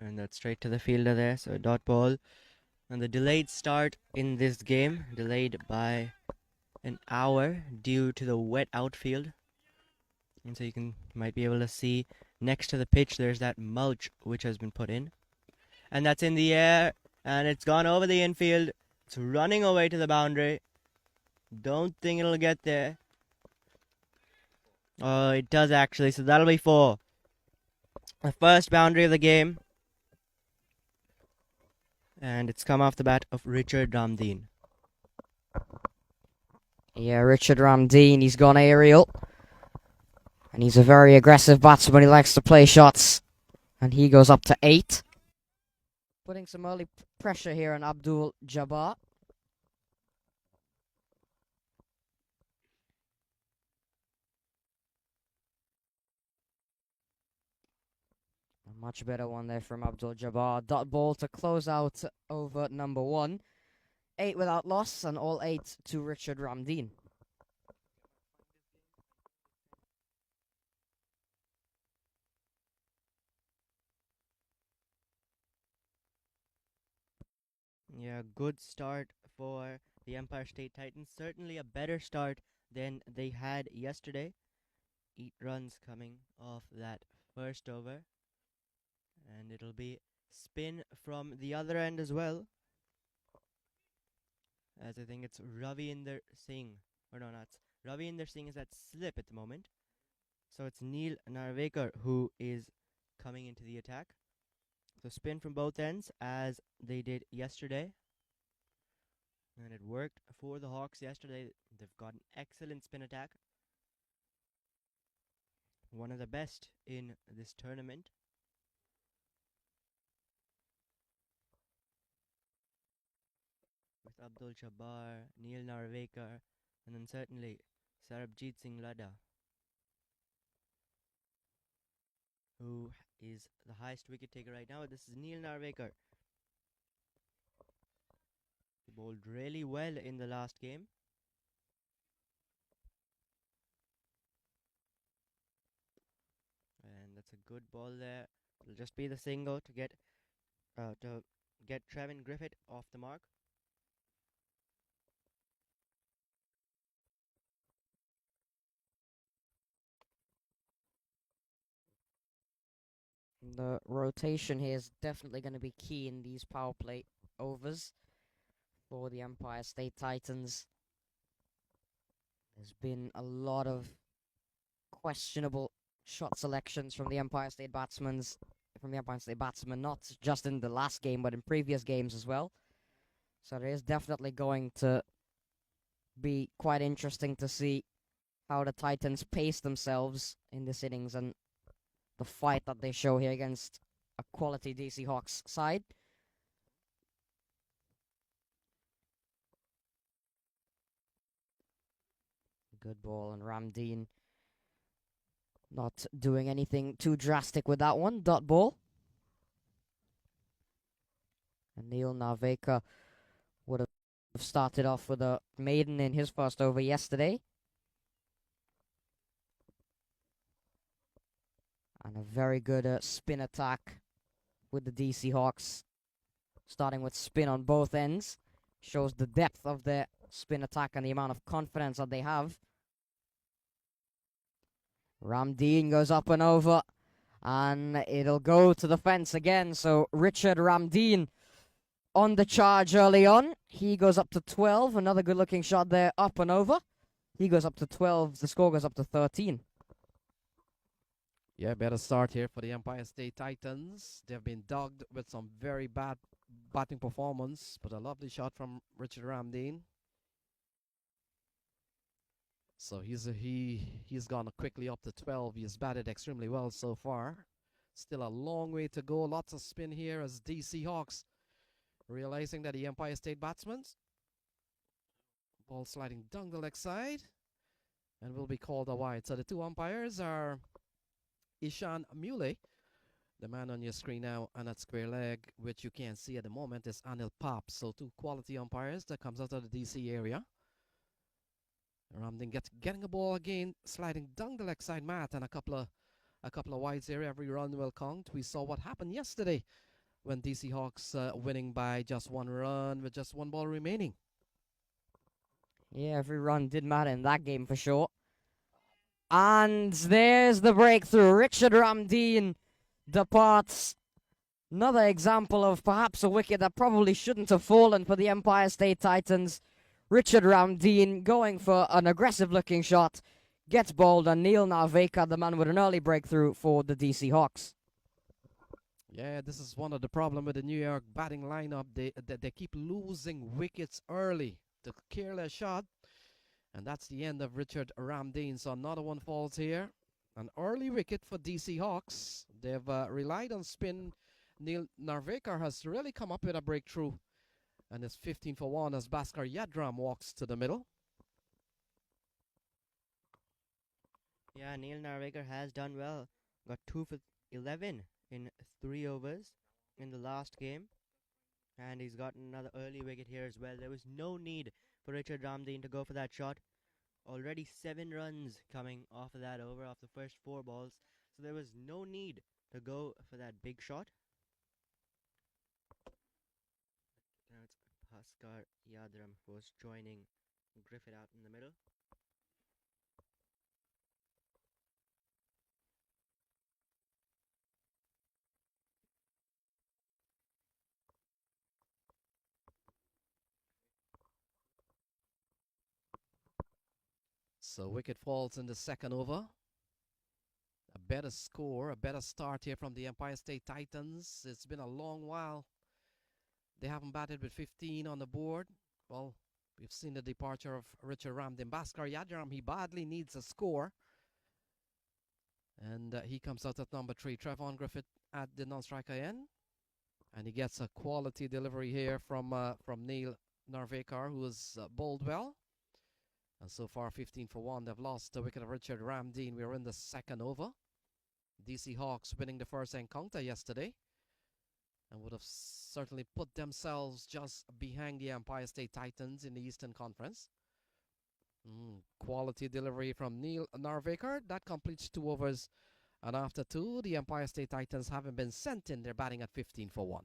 And that's straight to the fielder there. So dot ball. And the delayed start in this game, delayed by an hour due to the wet outfield. And so might be able to see next to the pitch there's that mulch which has been put in. And that's in the air, and it's gone over the infield. It's running away to the boundary. Don't think it'll get there. Oh, it does actually, so that'll be 4. The first boundary of the game. And it's come off the bat of Richard Ramdeen. Yeah, Richard Ramdeen, he's gone aerial. And he's a very aggressive batsman. He likes to play shots. And he goes up to 8. Putting some early pressure here on Abdul Jabbar. A much better one there from Abdul Jabbar. Dot ball to close out over number 1. 8 without loss, and all 8 to Richard Ramdeen. Yeah, good start for the Empire State Titans. Certainly a better start than they had yesterday. 8 runs coming off that first over. And it'll be spin from the other end as well. As I think it's Ravinder Singh. Or no, not. Ravinder Singh is at slip at the moment. So it's Neil Narvekar who is coming into the attack. So spin from both ends as they did yesterday. And it worked for the Hawks yesterday. They've got an excellent spin attack. One of the best in this tournament. With Abdul Jabbar, Neil Narvekar, and then certainly Sarabjit Singh Ladda, who is the highest wicket taker right now. This is Neil Narvekar. He bowled really well in the last game. And that's a good ball there. It'll just be the single to get Trevin Griffith off the mark. The rotation here is definitely going to be key in these power play overs for the Empire State Titans. There's been a lot of questionable shot selections from the Empire State batsmen, not just in the last game, but in previous games as well. So it is definitely going to be quite interesting to see how the Titans pace themselves in this innings and the fight that they show here against a quality DC Hawks side. Good ball, and Ramdeen not doing anything too drastic with that one. Dot ball. And Neil Narvekar would have started off with a maiden in his first over yesterday. And a very good spin attack with the DC Hawks. Starting with spin on both ends. Shows the depth of their spin attack and the amount of confidence that they have. Ramdeen goes up and over. And it'll go to the fence again. So Richard Ramdeen on the charge early on. He goes up to 12. Another good looking shot there, up and over. He goes up to 12. The score goes up to 13. Yeah, better start here for the Empire State Titans. They've been dogged with some very bad batting performance, but a lovely shot from Richard Ramdeen. So he's gone quickly up to 12. He's batted extremely well so far. Still a long way to go. Lots of spin here as DC Hawks realizing that the Empire State batsmen, ball sliding down the leg side, and will be called a wide. So the two umpires are Ishan Mule, the man on your screen now, and at square leg, which you can't see at the moment, is Anil Pap. So two quality umpires that comes out of the DC area. Ramdeen getting a ball again, sliding down the leg side mat, and a couple of wides here. Every run will count. We saw what happened yesterday when DC Hawks winning by just 1 run with just 1 ball remaining. Yeah, every run did matter in that game for sure. And there's the breakthrough. Richard Ramdeen departs. Another example of perhaps a wicket that probably shouldn't have fallen for the Empire State Titans. Richard Ramdeen going for an aggressive looking shot. Gets bowled, and Neil Narvekar, the man with an early breakthrough for the DC Hawks. Yeah, this is one of the problem with the New York batting lineup. They keep losing wickets early. The careless shot. And that's the end of Richard Ramdeen. So another one falls here. An early wicket for DC Hawks. They've relied on spin. Neil Narvekar has really come up with a breakthrough. And it's 15 for 1 as Bhaskar Yadram walks to the middle. Yeah, Neil Narvekar has done well. Got 2 for 11 in 3 overs in the last game. And he's got another early wicket here as well. There was no need for Richard Ramdeen to go for that shot. Already 7 runs coming off of that over, off the first 4 balls. So there was no need to go for that big shot. Now it's Bhaskar Yadram was joining Griffith out in the middle. So wicket falls in the second over. A better score, a better start here from the Empire State Titans. It's been a long while. They haven't batted with 15 on the board. Well, we've seen the departure of Richard Ramdeen. Bhaskar Yadram, he badly needs a score. And he comes out at number 3. Trevon Griffith at the non-striker end. And he gets a quality delivery here from Neil Narvekar, who has bowled well. And so far, 15 for 1. They've lost the wicket of Richard Ramdeen. We're in the second over. DC Hawks winning the first encounter yesterday. And would have certainly put themselves just behind the Empire State Titans in the Eastern Conference. Quality delivery from Neil Narvekar. That completes 2 overs. And after 2, the Empire State Titans haven't been sent in. They're batting at 15 for 1.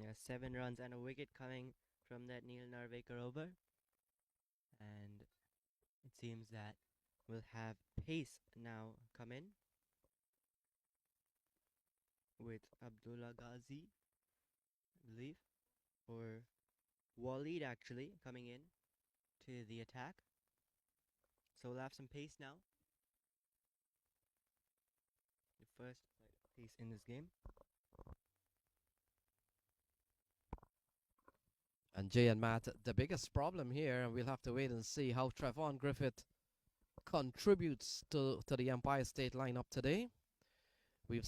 Yeah, 7 runs and a wicket coming from that Neil Narvekar over. And it seems that we'll have pace now come in with Abdullah Ghazi, I believe, or Waleed actually coming in to the attack. So we'll have some pace now. The first pace in this game. And Jay and Matt, the biggest problem here, and we'll have to wait and see how Trevon Griffith contributes to the Empire State lineup today. We've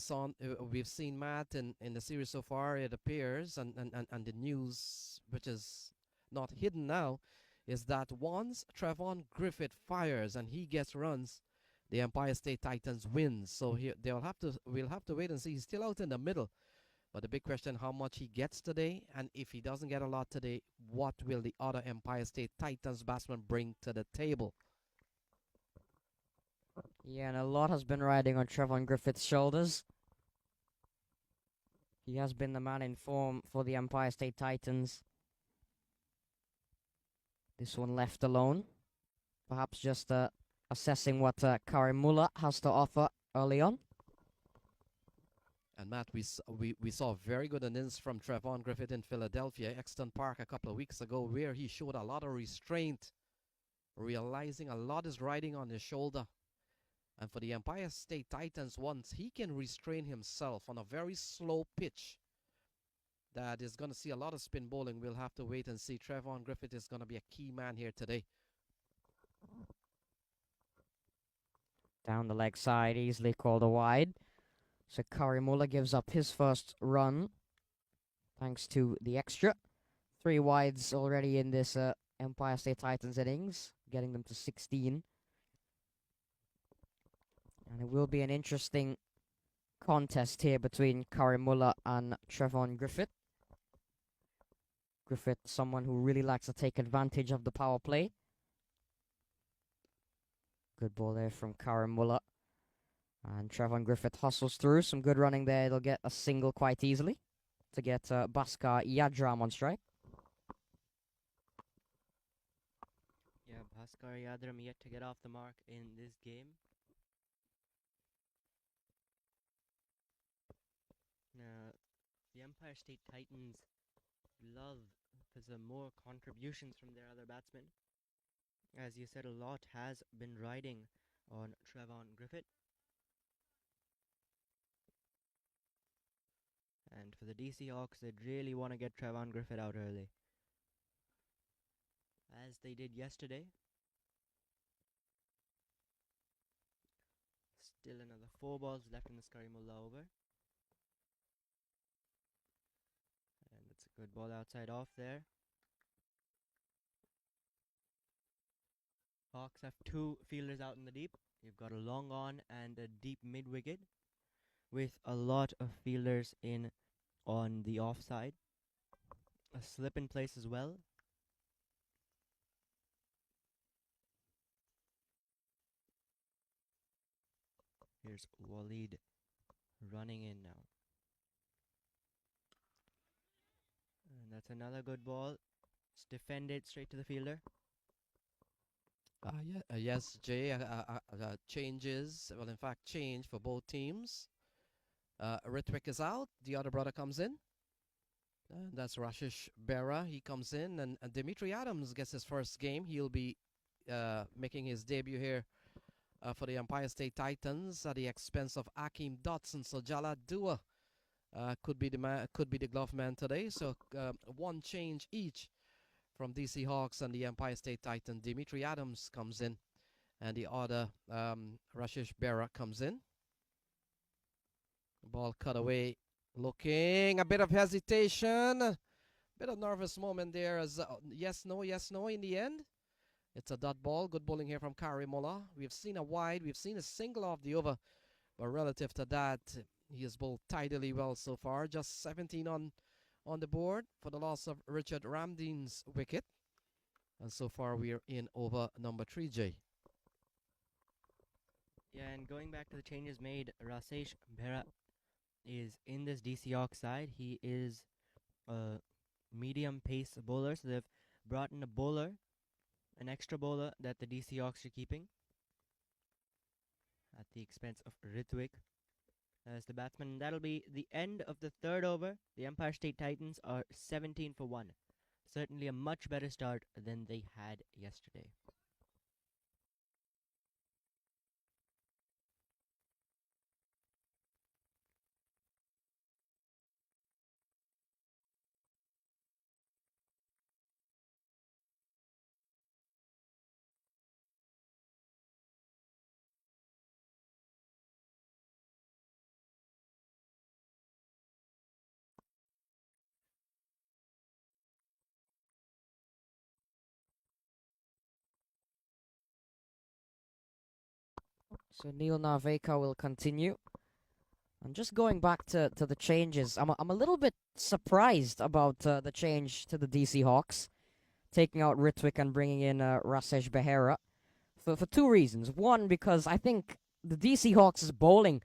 seen Matt in the series so far. It appears, and the news, which is not hidden now, is that once Trevon Griffith fires and he gets runs, the Empire State Titans wins. So we'll have to wait and see. He's still out in the middle. But the big question, how much he gets today, and if he doesn't get a lot today, what will the other Empire State Titans batsmen bring to the table? Yeah, and a lot has been riding on Trevon Griffith's shoulders. He has been the man in form for the Empire State Titans. This one left alone. Perhaps just assessing what Karimullah has to offer early on. And Matt, we saw very good innings from Trevon Griffith in Philadelphia, Exton Park, a couple of weeks ago, where he showed a lot of restraint, realizing a lot is riding on his shoulder. And for the Empire State Titans, once he can restrain himself on a very slow pitch, that is going to see a lot of spin bowling. We'll have to wait and see. Trevon Griffith is going to be a key man here today. Down the leg side, easily called a wide. So Karimullah gives up his first run, thanks to the extra. 3 wides already in this Empire State Titans innings, getting them to 16. And it will be an interesting contest here between Karimullah and Trevon Griffith. Griffith, someone who really likes to take advantage of the power play. Good ball there from Karen Muller. And Trevon Griffith hustles through. Some good running there. They'll get a single quite easily to get Bhaskar Yadram on strike. Yeah, Bhaskar Yadram yet to get off the mark in this game. The Empire State Titans love for some more contributions from their other batsmen. As you said, a lot has been riding on Trevon Griffith. And for the DC Hawks, they'd really want to get Trevon Griffith out early, as they did yesterday. Still another 4 balls left in the Scurry Mullah over. And it's a good ball outside off there. Hawks have 2 fielders out in the deep. You've got a long on and a deep mid-wicket, with a lot of fielders in on the offside. A slip in place as well. Here's Waleed running in now. And that's another good ball. It's defended straight to the fielder. Yes, Jay. Changes. Well, in fact, change for both teams. Ritwik is out. The other brother comes in. That's Rashish Bera. He comes in, and Dimitri Adams gets his first game. He'll be making his debut here for the Empire State Titans at the expense of Akeem Dotson. So Jala Dua could be the glove man today. So one change each from DC Hawks and the Empire State Titans. Dimitri Adams comes in, and the other Rashish Bera comes in. Ball cut away. Looking, a bit of hesitation, bit of nervous moment there as yes, no in the end. It's a dot ball. Good bowling here from Kari Mullah. We've seen a wide, we've seen a single off the over, but relative to that, he has bowled tidily well so far. Just 17 on the board for the loss of Richard Ramdeen's wicket. And so far we're in over number 3, Jay. Yeah, and going back to the changes made, Rasesh Bera is in this DC Hawk side. He is a medium pace bowler, so they've brought in a bowler, an extra bowler that the DC Hawks are keeping at the expense of Ritwik as the batsman. That'll be the end of the 3rd over. The Empire State Titans are 17 for 1. Certainly a much better start than they had yesterday. So Neil Narveka will continue. And just going back to the changes, I'm a little bit surprised about the change to the DC Hawks, taking out Ritwik and bringing in Rasesh Behera, for 2 reasons. One, because I think the DC Hawks' bowling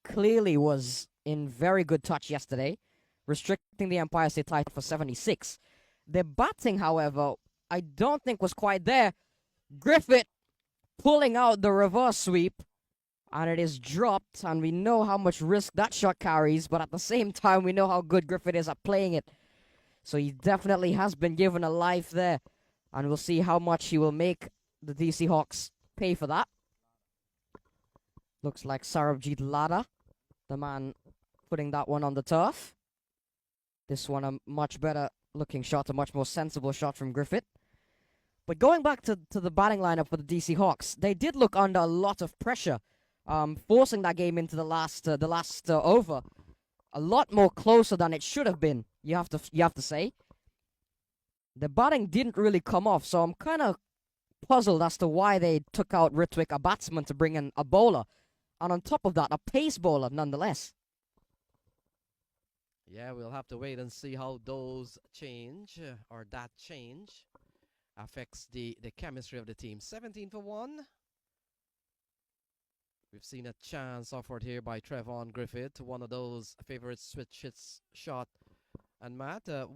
clearly was in very good touch yesterday, restricting the Empire State title for 76. Their batting, however, I don't think was quite there. Griffith pulling out the reverse sweep, and it is dropped, and we know how much risk that shot carries, but at the same time, we know how good Griffith is at playing it. So he definitely has been given a life there, and we'll see how much he will make the DC Hawks pay for that. Looks like Sarabjit Lada, the man putting that one on the turf. This one a much better looking shot, a much more sensible shot from Griffith. But going back to the batting lineup for the DC Hawks, they did look under a lot of pressure, forcing that game into the last over, a lot more closer than it should have been. You have to say, the batting didn't really come off, so I'm kind of puzzled as to why they took out Ritwik, a batsman, to bring in a bowler, and on top of that, a pace bowler nonetheless. Yeah, we'll have to wait and see how those change or that change affects the chemistry of the team. 17 for 1. We've seen a chance offered here by Trevon Griffith, one of those favorite switch hits shot. And Matt, a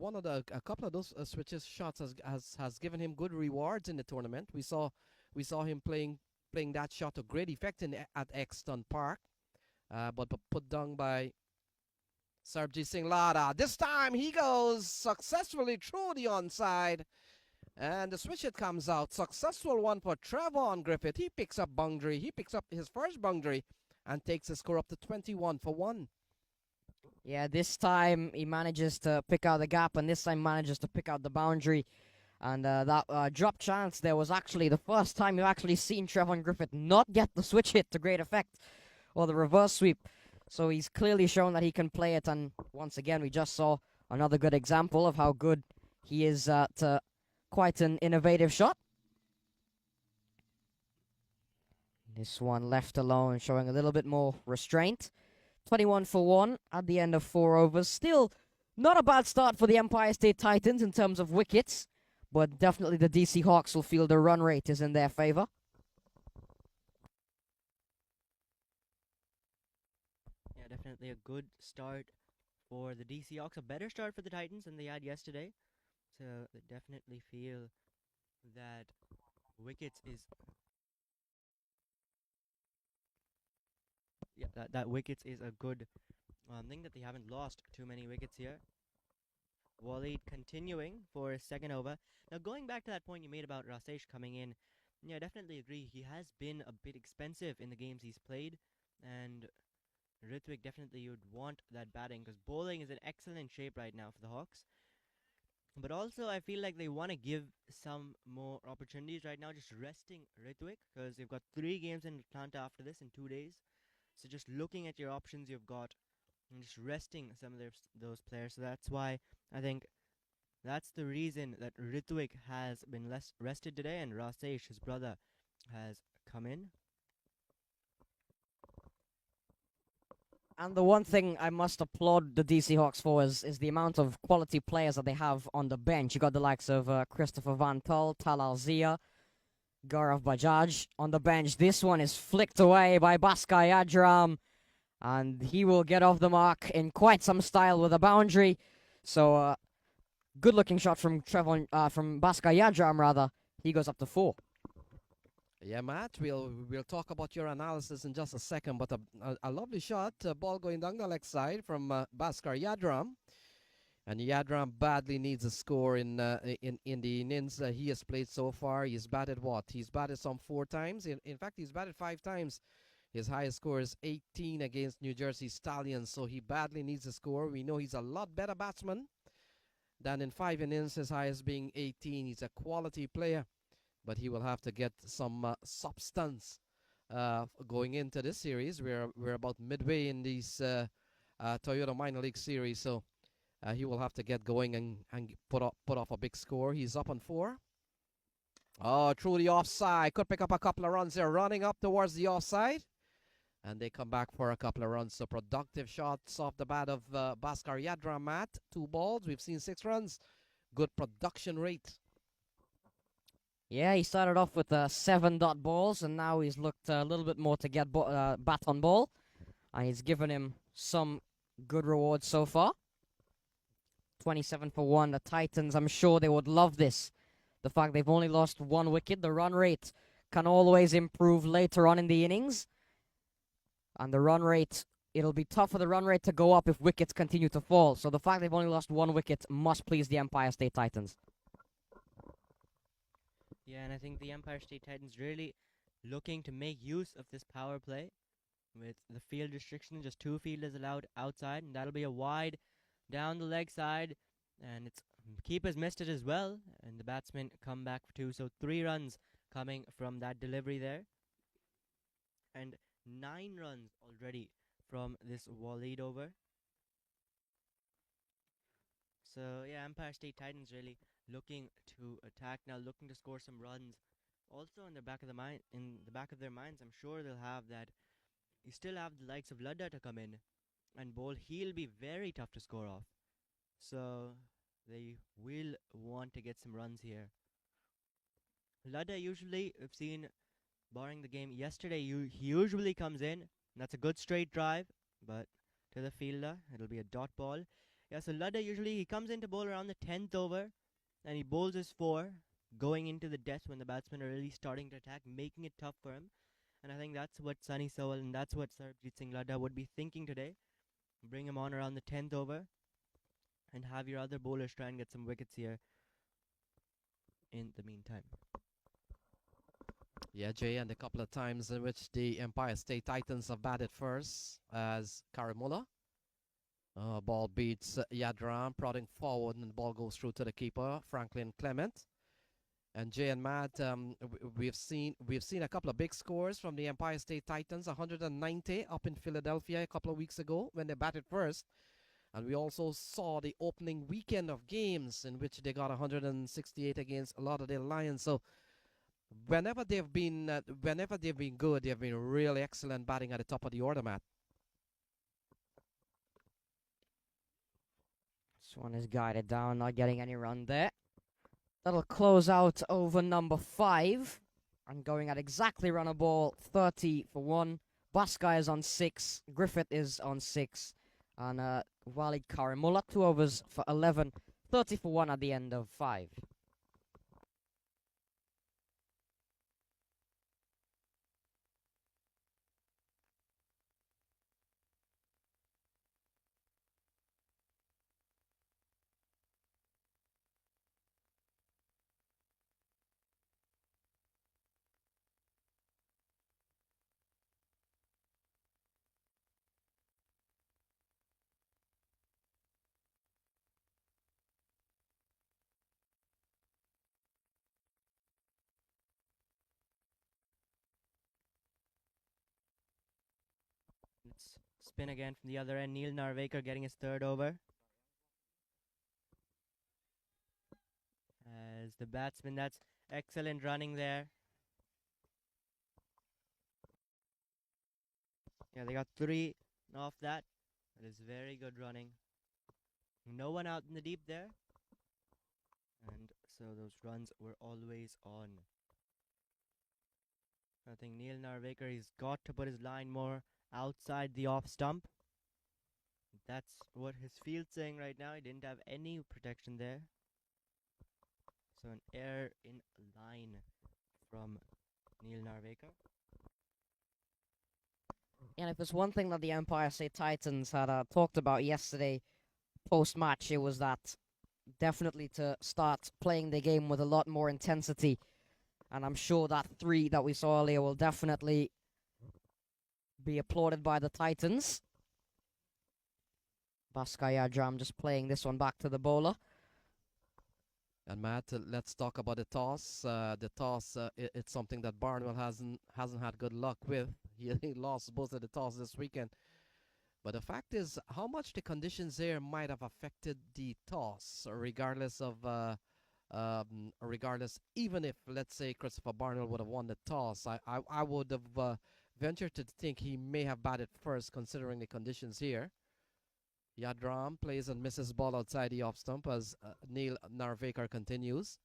couple of those switches shots has given him good rewards in the tournament. We saw him playing that shot to great effect at Exton Park, but put down by Sarbjit Singh Lada. This time he goes successfully through the onside. And the switch hit comes out. Successful one for Trevon Griffith. He picks up boundary. He picks up his first boundary and takes the score up to 21 for 1. Yeah, this time he manages to pick out the gap, and this time manages to pick out the boundary. And that drop chance there was actually the first time you've actually seen Trevon Griffith not get the switch hit to great effect, or the reverse sweep. So he's clearly shown that he can play it, and once again we just saw another good example of how good he is at quite an innovative shot. This one left alone, showing a little bit more restraint. 21 for 1 at the end of 4 overs. Still not a bad start for the Empire State Titans in terms of wickets, but definitely the DC Hawks will feel the run rate is in their favor. Yeah, definitely a good start for the DC Hawks. A better start for the Titans than they had yesterday. So they definitely feel that wickets is that wickets is a good thing, that they haven't lost too many wickets here. Waleed continuing for his second over. Now going back to that point you made about Rasesh coming in, yeah, I definitely agree. He has been a bit expensive in the games he's played, and Ritwik definitely you'd want that batting because bowling is in excellent shape right now for the Hawks. But also, I feel like they want to give some more opportunities right now, just resting Ritwik because they've got 3 games in Atlanta after this in 2 days. So just looking at your options you've got and just resting some of those players. So that's why I think that's the reason that Ritwik has been less rested today, and Rasesh, his brother, has come in. And the one thing I must applaud the DC Hawks for is the amount of quality players that they have on the bench. You got the likes of Christopher Van Tull, Talal Zia, Gaurav Bajaj on the bench. This one is flicked away by Bhaskar Yadram, and he will get off the mark in quite some style with a boundary. So, good looking shot from from Bhaskar Yadram rather. He goes up to 4. Yeah, Matt, we'll talk about your analysis in just a second, but a lovely shot, ball going down the leg side from Bhaskar Yadram. And Yadram badly needs a score in the innings he has played so far. He's batted what? He's batted some 4 times. In fact, he's batted 5 times. His highest score is 18 against New Jersey Stallions, so he badly needs a score. We know he's a lot better batsman than in 5 innings, his highest being 18. He's a quality player, but he will have to get some substance going into this series. We're about midway in these Toyota Minor League Series, so he will have to get going and put off a big score. He's up on 4. Oh, through the offside. Could pick up a couple of runs there, running up towards the offside. And they come back for a couple of runs. So productive shots off the bat of Bhaskar Yadram, Matt. 2 balls. We've seen 6 runs. Good production rate. Yeah, he started off with 7 dot balls, and now he's looked a little bit more to get bat on ball. And he's given him some good rewards so far. 27 for 1. The Titans, I'm sure they would love this. The fact they've only lost 1 wicket. The run rate can always improve later on in the innings. And the run rate, it'll be tough for the run rate to go up if wickets continue to fall. So the fact they've only lost 1 wicket must please the Empire State Titans. Yeah, and I think the Empire State Titans really looking to make use of this power play with the field restriction. Just 2 fielders allowed outside, and that'll be a wide down the leg side, and it's keepers missed it as well, and the batsmen come back for 2. So 3 runs coming from that delivery there, and 9 runs already from this Waleed over. So yeah, Empire State Titans really looking to attack now, looking to score some runs. Also in the back of their minds, I'm sure they'll have that. You still have the likes of Ladda to come in, and bowl, he'll be very tough to score off. So they will want to get some runs here. Ludda usually, we've seen, barring the game yesterday, he usually comes in. That's a good straight drive, but to the fielder, it'll be a dot ball. Yeah, so Ludda usually he comes in to bowl around the 10th over, and he bowls his 4, going into the death when the batsmen are really starting to attack, making it tough for him. And I think that's what Sunny Sowell and that's what Sarbjit Singh Ladda would be thinking today. Bring him on around the 10th over and have your other bowlers try and get some wickets here in the meantime. Yeah, Jay, and a couple of times in which the Empire State Titans have batted first as Karimullah. Ball beats Yadram, prodding forward, and the ball goes through to the keeper, Franklin Clement. And Jay and Matt, we've seen a couple of big scores from the Empire State Titans, 190 up in Philadelphia a couple of weeks ago when they batted first. And we also saw the opening weekend of games in which they got 168 against Lauderdale Lions. So whenever they've been good, they've been really excellent batting at the top of the order, Matt. This one is guided down, not getting any run there. That'll close out over number 5. And going at exactly run a ball, 30 for 1. Baska is on 6. Griffith is on 6. And Walid Karimullah, 2 overs for 11. 30 for 1 at the end of 5. Let's spin again from the other end. Neil Narvekar getting his 3rd over. As the batsman, that's excellent running there. Yeah, they got 3 off that. That is very good running. No one out in the deep there. And so those runs were always on. I think Neil Narvekar, he's got to put his line more outside the off stump. That's what his field's saying right now. He didn't have any protection there. So an error in line from Neil Narvekar. And if there's one thing that the Empire State Titans had talked about yesterday post-match, it was that definitely to start playing the game with a lot more intensity. And I'm sure that 3 that we saw earlier will definitely be applauded by the Titans. Baskaya Jam just playing this one back to the bowler. And Matt, let's talk about the toss. The toss, it's something that Barnwell hasn't had good luck with. He lost both of the toss this weekend. But the fact is, how much the conditions there might have affected the toss, regardless, even if, let's say, Christopher Barnwell would have won the toss, I would have ventured to think he may have batted first, considering the conditions here. Yadram plays and misses ball outside the off stump as Neil Narvekar continues.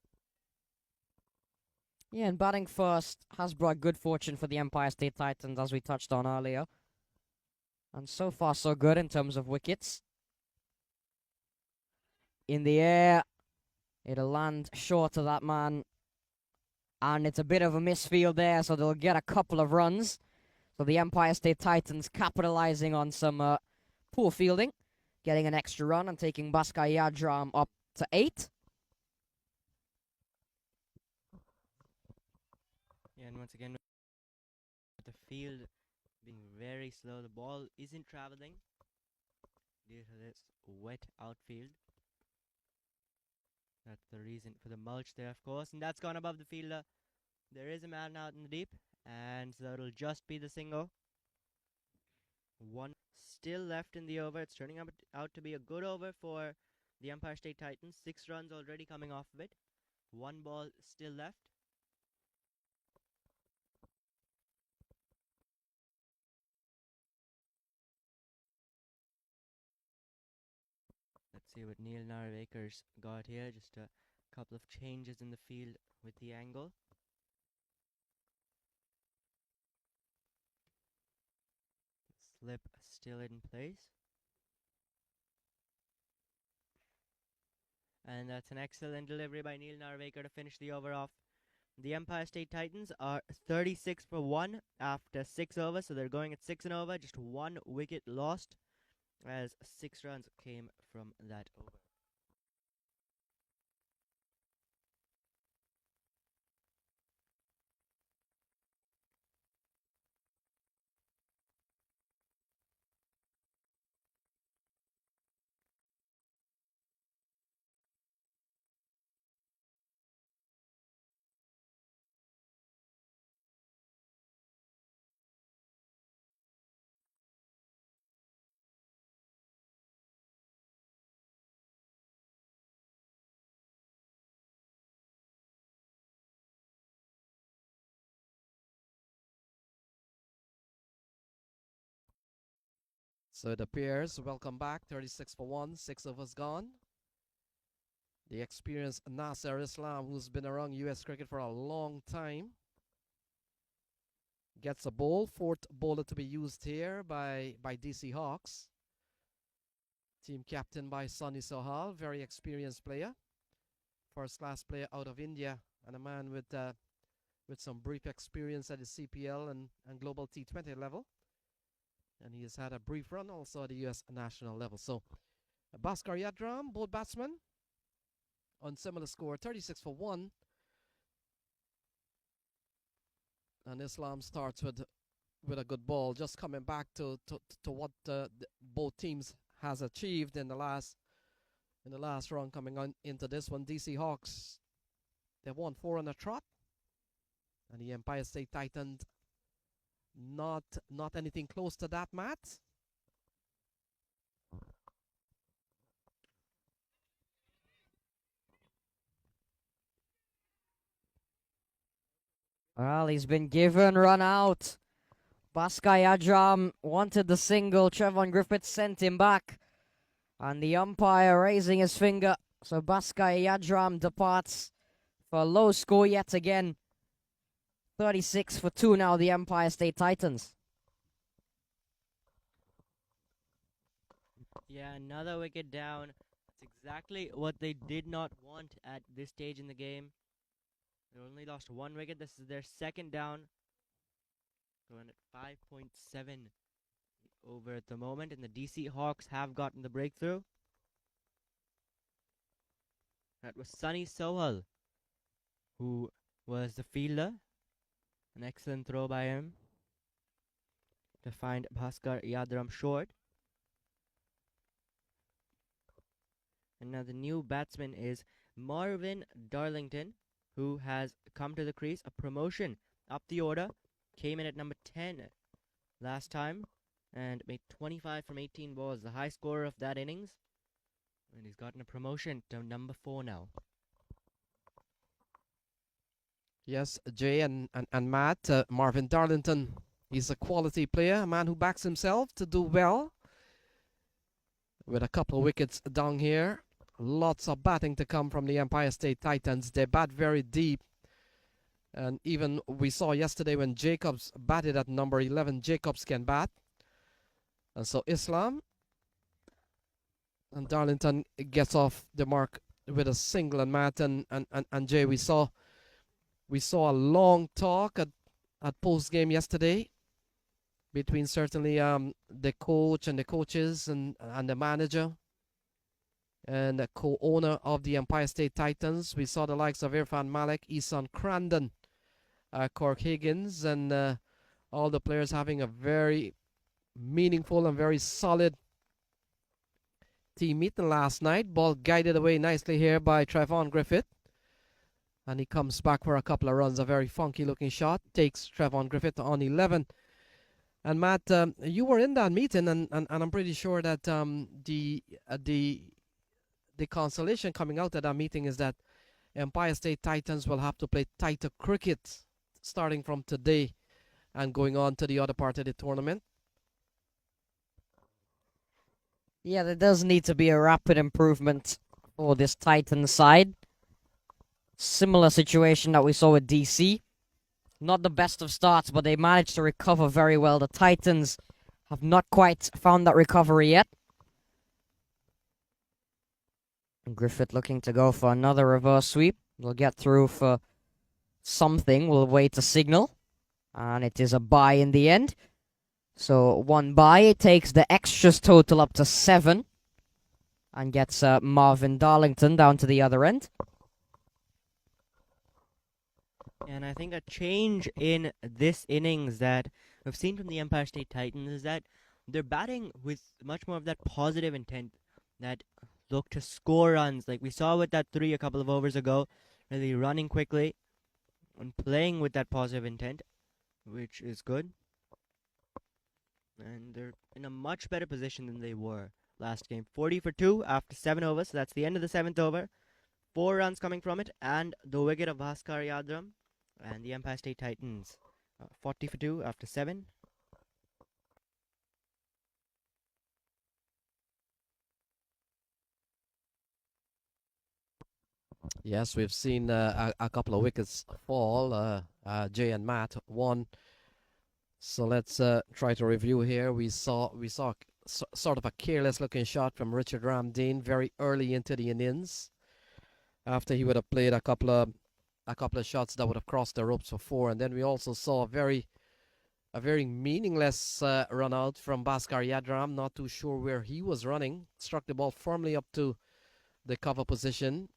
Yeah, and batting first has brought good fortune for the Empire State Titans, as we touched on earlier. And so far, so good in terms of wickets. In the air, it'll land short of that man. And it's a bit of a misfield there, so they'll get a couple of runs. So the Empire State Titans capitalizing on some poor fielding, getting an extra run and taking Baska Yadram up to 8. Yeah, and once again, with the field being very slow, the ball isn't traveling due to this wet outfield. That's the reason for the mulch there, of course, and that's gone above the fielder. There is a man out in the deep, and so it'll just be the single. 1 still left in the over. It's turning out to be a good over for the Empire State Titans. 6 runs already coming off of it. 1 ball still left. see what Neil Narvaker's got here. Just a couple of changes in the field with the angle. Slip still in place. And that's an excellent delivery by Neil Narvaker to finish the over off. The Empire State Titans are 36 for 1 after 6 overs, so they're going at 6 and over. Just 1 wicket lost, as 6 runs came from that over. So it appears, welcome back, 36 for 1, 6 overs gone. The experienced Nasser Islam, who's been around US cricket for a long time, gets a ball, fourth bowler to be used here by DC Hawks. Team captain by Sunny Sohal, very experienced player. First class player out of India, and a man with some brief experience at the CPL and global T20 level. And he has had a brief run also at the US national level. So Bhaskar Yadram, both batsmen, on similar score, 36 for 1. And Islam starts with a good ball, just coming back to what both teams has achieved in the last round coming on into this one. DC Hawks, they've won 4 on a trot, and the Empire State Titans not anything close to that, Matt. Well, he's been given run out. Bhaskar Yadram wanted the single. Trevon Griffith sent him back. And the umpire raising his finger. So Bhaskar Yadram departs for a low score yet again. 36 for 2 now, the Empire State Titans. Yeah, another wicket down. That's exactly what they did not want at this stage in the game. They only lost 1 wicket. This is their second down. Going at 5.7 over at the moment, and the DC Hawks have gotten the breakthrough. That was Sunny Sohal, who was the fielder. An excellent throw by him to find Bhaskar Yadram short. And now the new batsman is Marvin Darlington, who has come to the crease. A promotion up the order. Came in at number 10 last time and made 25 from 18 balls. The high scorer of that innings. And he's gotten a promotion to number 4 now. Yes, Jay and Matt, Marvin Darlington, he's a quality player, a man who backs himself to do well. With a couple of wickets down here. Lots of batting to come from the Empire State Titans. They bat very deep. And even we saw yesterday when Jacobs batted at number 11, Jacobs can bat. And so Islam and Darlington gets off the mark with a single. And Matt and Jay, we saw a long talk at post game yesterday between certainly the coach and the coaches and the manager and the co-owner of the Empire State Titans. We saw the likes of Irfan Malik, Isan Crandon, Cork Higgins, and all the players having a very meaningful and very solid team meeting last night. Ball guided away nicely here by Trevon Griffith. And he comes back for a couple of runs. A very funky looking shot. Takes Trevon Griffith on 11. And Matt, you were in that meeting, and I'm pretty sure that the consolation coming out of that meeting is that Empire State Titans will have to play tighter cricket starting from today and going on to the other part of the tournament. Yeah, there does need to be a rapid improvement for this Titan side. Similar situation that we saw with DC. Not the best of starts, but they managed to recover very well. The Titans have not quite found that recovery yet. Griffith looking to go for another reverse sweep. We'll get through for something. We'll wait a signal. And it is a bye in the end. So one bye takes the extras total up to 7. And gets Marvin Darlington down to the other end. And I think a change in this innings that we've seen from the Empire State Titans is that they're batting with much more of that positive intent, that look to score runs, like we saw with that 3 a couple of overs ago, really running quickly and playing with that positive intent, which is good. And they're in a much better position than they were last game. 40 for 2 after 7 overs, so that's the end of the 7th over. 4 runs coming from it, and the wicket of Bhaskar Yadram. And the Empire State Titans, 40 for 2 after 7. Yes, we've seen a couple of wickets fall. Jay and Matt won. So let's try to review here. We saw sort of a careless-looking shot from Richard Ramdeen very early into the innings, after he would have played a couple of shots that would have crossed the ropes for 4, and then we also saw a very meaningless run out from Bhaskar Yadram. Not too sure where he was running. Struck the ball firmly up to the cover position.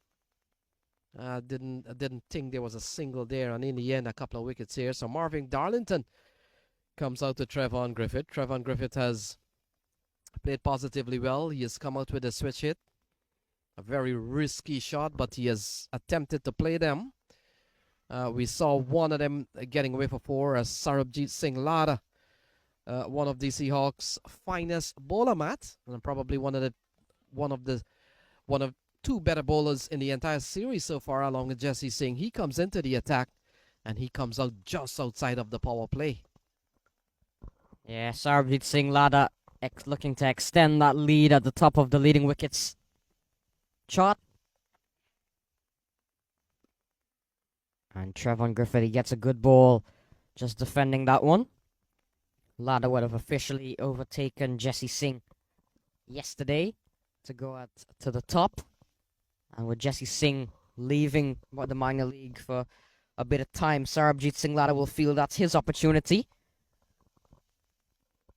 Didn't think there was a single there, and in the end, a couple of wickets here. So Marvin Darlington comes out to Trevon Griffith. Trevon Griffith has played positively well. He has come out with a switch hit. A very risky shot, but he has attempted to play them. We saw one of them getting away for 4 as Sarabjit Singh Lada, one of DC Hawks' finest bowler, Matt, and probably one of 2 better bowlers in the entire series so far, along with Jesse Singh. He comes into the attack, and he comes out just outside of the power play. Yeah, Sarabjit Singh Lada looking to extend that lead at the top of the leading wickets chart. And Trevon Griffith, he gets a good ball, just defending that one. Lada would have officially overtaken Jesse Singh yesterday to go to the top. And with Jesse Singh leaving the minor league for a bit of time, Sarabjit Singh Lada will feel that's his opportunity.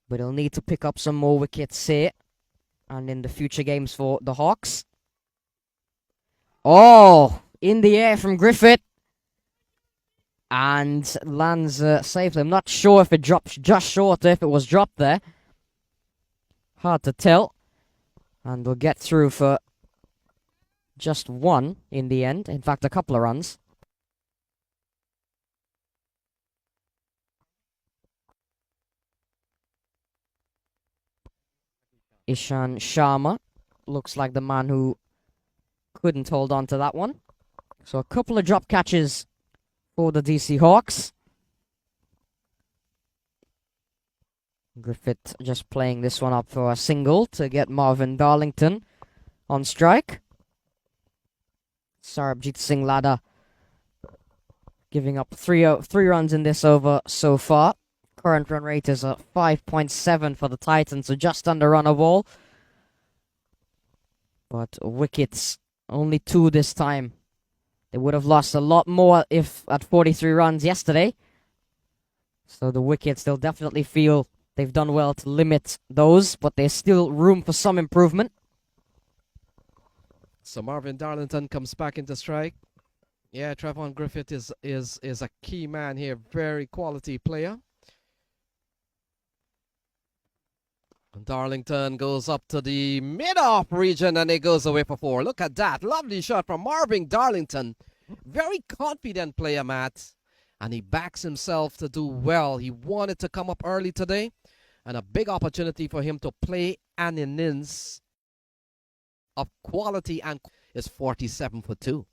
But he'll need to pick up some more wickets here and in the future games for the Hawks. Oh, in the air from Griffith. And lands safely. I'm not sure if it drops just short, if it was dropped there. Hard to tell. And we'll get through for just 1 in the end. In fact, a couple of runs. Ishan Sharma looks like the man who couldn't hold on to that one. So a couple of drop catches for the DC Hawks. Griffith just playing this one up for a single to get Marvin Darlington on strike. Sarabjit Singh Lada giving up 3 runs in this over so far. Current run rate is a 5.7 for the Titans, so just under run a ball. But wickets, only 2 this time. They would have lost a lot more if at 43 runs yesterday. So the wickets, they'll definitely feel they've done well to limit those, but there's still room for some improvement. So Marvin Darlington comes back into strike. Yeah, Trevon Griffith is a key man here, very quality player. Darlington goes up to the mid-off region and it goes away for 4. Look at that. Lovely shot from Marvin Darlington. Very confident player, Matt. And he backs himself to do well. He wanted to come up early today. And a big opportunity for him to play an innings of quality and is 47 for 2.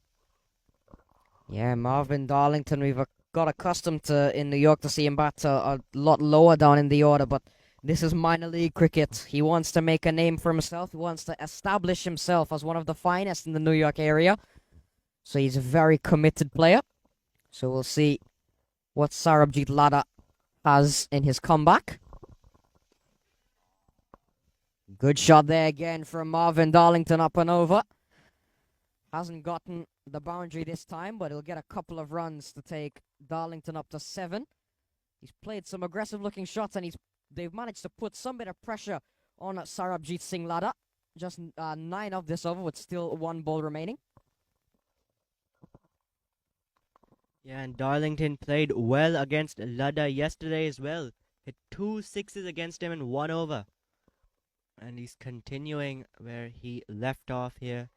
Yeah, Marvin Darlington, we've got accustomed to in New York to see him bat a lot lower down in the order, but This is minor league cricket. He wants to make a name for himself. He wants to establish himself as one of the finest in the New York area. So he's a very committed player. So we'll see what Sarabjit Lada has in his comeback. Good shot there again from Marvin Darlington up and over. Hasn't gotten the boundary this time, but he'll get a couple of runs to take Darlington up to 7. He's played some aggressive-looking shots, and they've managed to put some bit of pressure on Sarabjit Singh Lada. Just 9 of this over with still 1 ball remaining. Yeah, and Darlington played well against Lada yesterday as well. Hit 2 sixes against him in 1 over. And he's continuing where he left off here.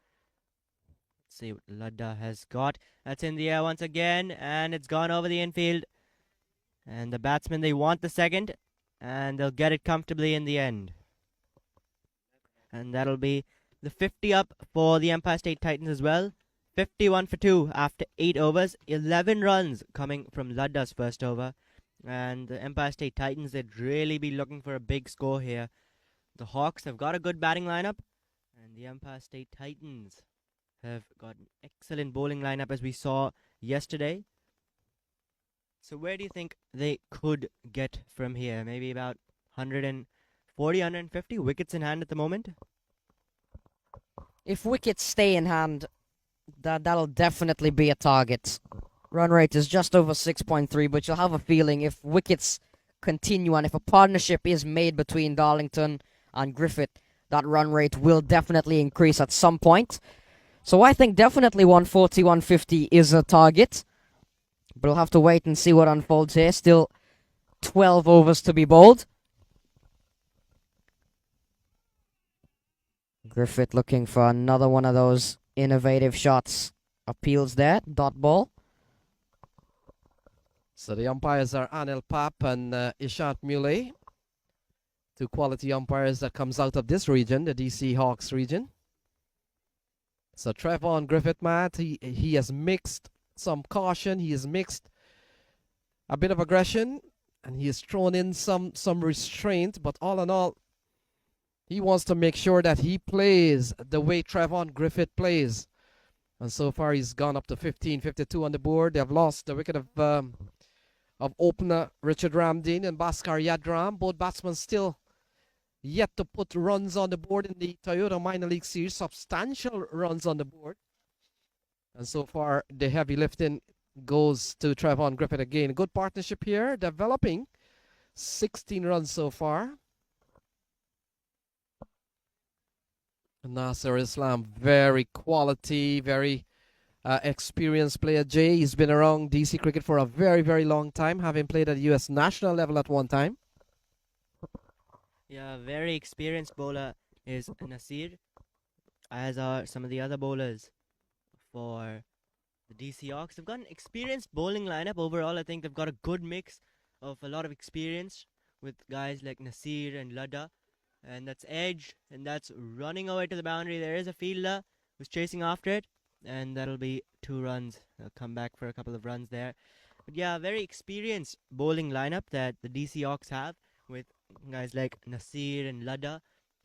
Let's see what Lada has got. That's in the air once again, and it's gone over the infield. And the batsmen, they want the second, and they'll get it comfortably in the end. And that'll be the 50 up for the Empire State Titans as well. 51 for 2 after 8 overs. 11 runs coming from Lada's first over. And the Empire State Titans, they'd really be looking for a big score here. The Hawks have got a good batting lineup, and the Empire State Titans have got an excellent bowling lineup as we saw yesterday. So where do you think they could get from here? Maybe about 140, 150 wickets in hand at the moment? If wickets stay in hand, that'll definitely be a target. Run rate is just over 6.3, but you'll have a feeling if wickets continue and if a partnership is made between Darlington and Griffith, that run rate will definitely increase at some point. So I think definitely 140, 150 is a target. But we'll have to wait and see what unfolds here. Still 12 overs to be bowled. Griffith looking for another one of those innovative shots. Appeals there, dot ball. So the umpires are Anil Pap and Ishant Muley. 2 quality umpires that comes out of this region, the DC Hawks region. So Trevon Griffith, Matt, he has mixed some caution, he has mixed a bit of aggression, and he has thrown in some restraint, but all in all, he wants to make sure that he plays the way Trevon Griffith plays. And so far he's gone up to 15, 52 on the board. They have lost the wicket of opener Richard Ramdeen and Bhaskar Yadram. Both batsmen still yet to put runs on the board in the Toyota Minor League Series, substantial runs on the board. And so far, the heavy lifting goes to Trevon Griffith again. Good partnership here, developing. 16 runs so far. Nasser Islam, very quality, very experienced player. Jay, he's been around DC cricket for a very, very long time, having played at the U.S. national level at one time. Yeah, very experienced bowler is Nasir, as are some of the other bowlers for the DC Hawks. They've got an experienced bowling lineup overall. I think they've got a good mix of a lot of experience with guys like Nasir and Lada. And that's edge, and that's running away to the boundary. There is a fielder who's chasing after it, and that'll be 2 runs. They'll come back for a couple of runs there. But yeah, very experienced bowling lineup that the DC Hawks have with guys like Nasir and Lada.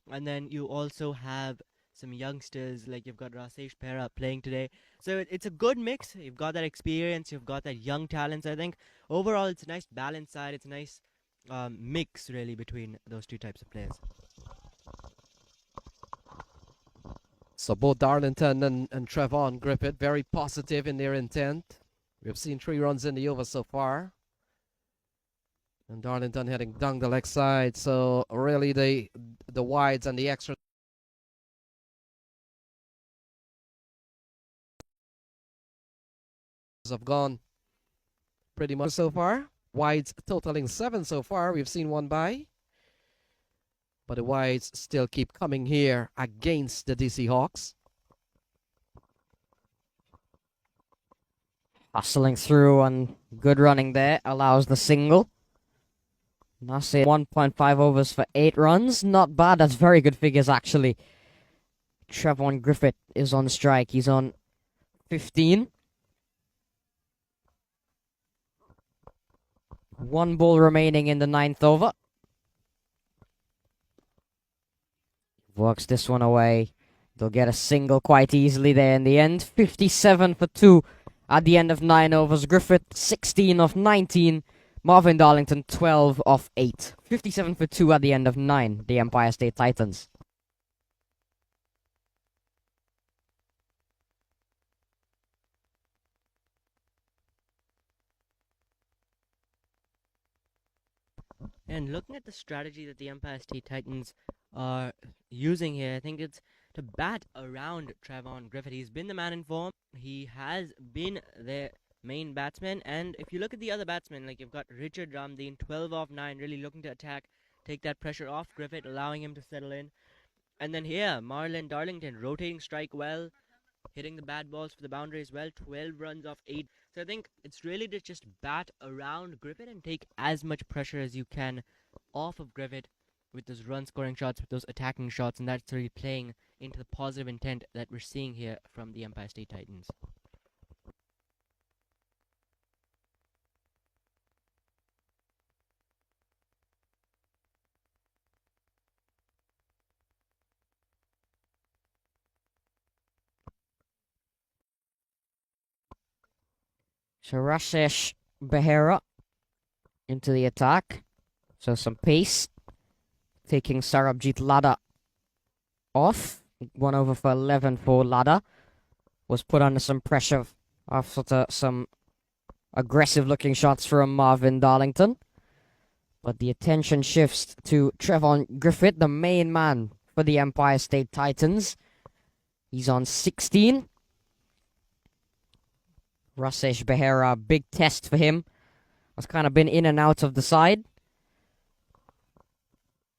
And then you also have some youngsters, like you've got Rasesh Pera playing today. So it's a good mix. You've got that experience, you've got that young talents. I think overall it's a nice balanced side. It's a nice mix really between those 2 types of players. So both Darlington and Trevon Griffith, very positive in their intent. We've seen 3 runs in the over so far. And Darlington heading down the leg side. So really the wides and the extra have gone pretty much so far. Wides totaling 7 so far. We've seen 1 by. But the wides still keep coming here against the DC Hawks. Hustling through and good running there allows the single. Nasir 1.5 overs for 8 runs. Not bad. That's very good figures actually. Trevon Griffith is on strike. He's on 15. 1 ball remaining in the 9th over. Works this one away. They'll get a single quite easily there in the end. 57 for 2 at the end of 9 overs. Griffith 16 of 19. Marvin Darlington 12 of 8. 57 for 2 at the end of 9. The Empire State Titans. And looking at the strategy that the Empire State Titans are using here, I think it's to bat around Trevon Griffith. He's been the man in form. He has been their main batsman. And if you look at the other batsmen, like you've got Richard Ramdeen, 12 off 9, really looking to attack, take that pressure off Griffith, allowing him to settle in. And then here, Marlon Darlington, rotating strike well, hitting the bad balls for the boundary as well, 12 runs off 8. So I think it's really to just bat around Griffith and take as much pressure as you can off of Griffith with those run scoring shots, with those attacking shots, and that's really playing into the positive intent that we're seeing here from the Empire State Titans. So Rasesh Behera into the attack. So some pace. Taking Sarabjit Lada off. 1 over for 11 for Lada. Was put under some pressure after some aggressive looking shots from Marvin Darlington. But the attention shifts to Trevon Griffith, the main man for the Empire State Titans. He's on 16. Rasesh Behera, big test for him. Has kind of been in and out of the side.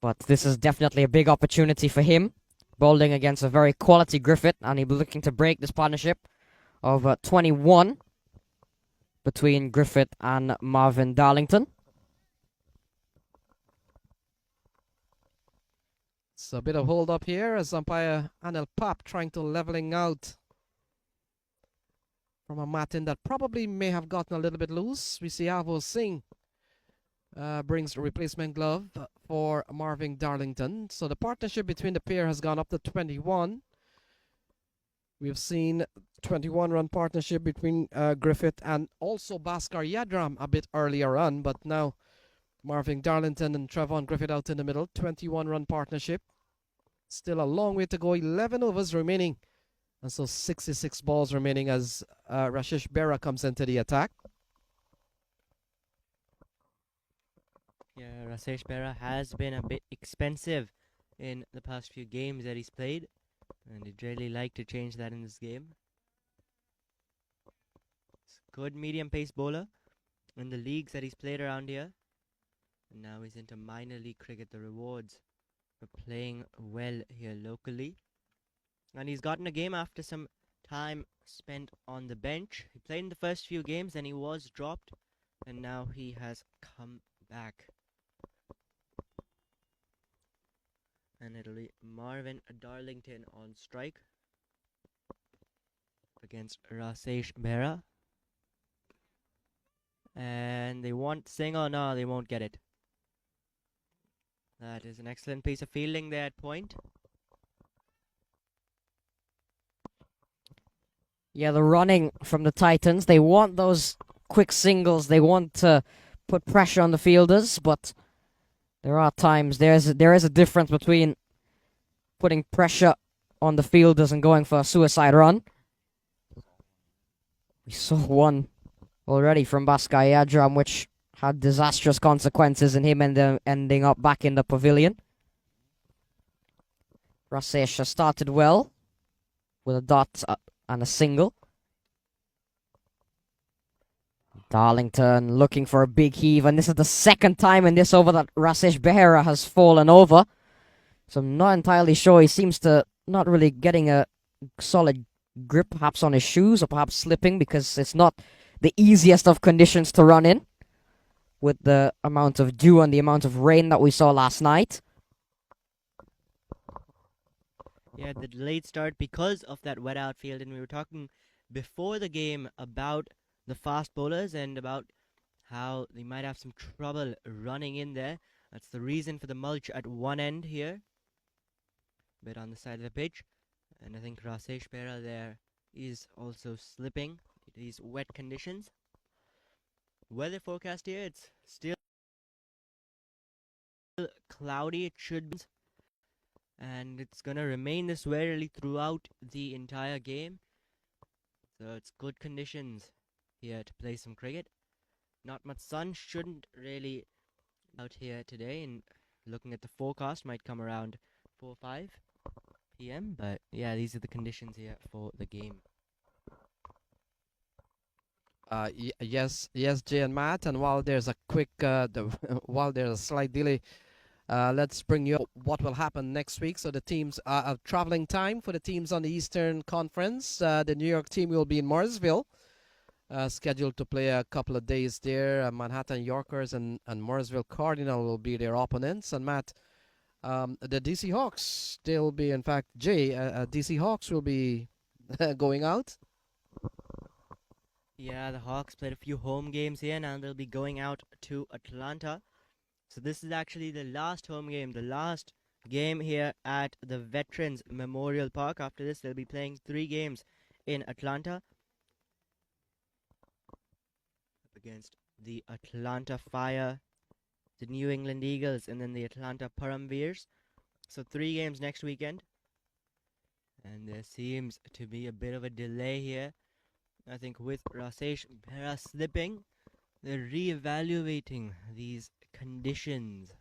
But this is definitely a big opportunity for him. Bowling against a very quality Griffith. And he'll be looking to break this partnership of 21 between Griffith and Marvin Darlington. It's a bit of hold up here as umpire Anil Pap trying to leveling out from a Martin that probably may have gotten a little bit loose. We see Avo Singh brings a replacement glove for Marvin Darlington. So the partnership between the pair has gone up to 21. We've seen 21-run partnership between Griffith and also Bhaskar Yadram a bit earlier on, but now Marvin Darlington and Trevon Griffith out in the middle. 21-run partnership. Still a long way to go. 11 overs remaining. And so 66 balls remaining as Rashish Bera comes into the attack. Yeah, Rasesh Bera has been a bit expensive in the past few games that he's played. And he'd really like to change that in this game. He's a good medium pace bowler in the leagues that he's played around here. And now he's into minor league cricket, the rewards for playing well here locally. And he's gotten a game after some time spent on the bench. He played in the first few games and he was dropped. And now he has come back. And it'll be Marvin Darlington on strike against Rasesh Bera. And they want Singh. Oh no, they won't get it. That is an excellent piece of fielding there at point. Yeah, the running from the Titans. They want those quick singles. They want to put pressure on the fielders, but there are times there is a difference between putting pressure on the fielders and going for a suicide run. We saw one already from Bhaskar Yadram, which had disastrous consequences in him ending up back in the pavilion. Rasesh started well with a dot and a single. Darlington looking for a big heave, and this is the second time in this over that Rasesh Behera has fallen over. So I'm not entirely sure. He seems to not really getting a solid grip, perhaps on his shoes, or perhaps slipping, because it's not the easiest of conditions to run in with the amount of dew and the amount of rain that we saw last night. Yeah, the delayed start because of that wet outfield, and we were talking before the game about the fast bowlers and about how they might have some trouble running in there. That's the reason for the mulch at one end here. a bit on the side of the pitch. And I think Rasesh Pera there is also slipping. These wet conditions. Weather forecast here, it's still cloudy. It should be, and it's gonna remain this way really throughout the entire game. So it's good conditions here to play some cricket. Not much sun, shouldn't really out here today, and looking at the forecast might come around 4 or 5 p.m. But yeah, these are the conditions here for the game. Yes, Jay and Matt. And while there's a quick, while there's a slight delay, let's bring you up what will happen next week. So the teams traveling time for the teams on the Eastern Conference. The New York team will be in Morrisville, scheduled to play a couple of days there. Manhattan Yorkers and Morrisville Cardinal will be their opponents. And Matt, the DC Hawks, they'll be, in fact, Jay, DC Hawks will be going out. Yeah, the Hawks played a few home games here. Now they'll be going out to Atlanta. So this is actually the last home game, the last game here at the Veterans Memorial Park. After this, they'll be playing 3 games in Atlanta up against the Atlanta Fire, the New England Eagles, and then the Atlanta Paramveers. So 3 games next weekend. And there seems to be a bit of a delay here. I think with Rasesh Bhera slipping, they're re-evaluating these conditions.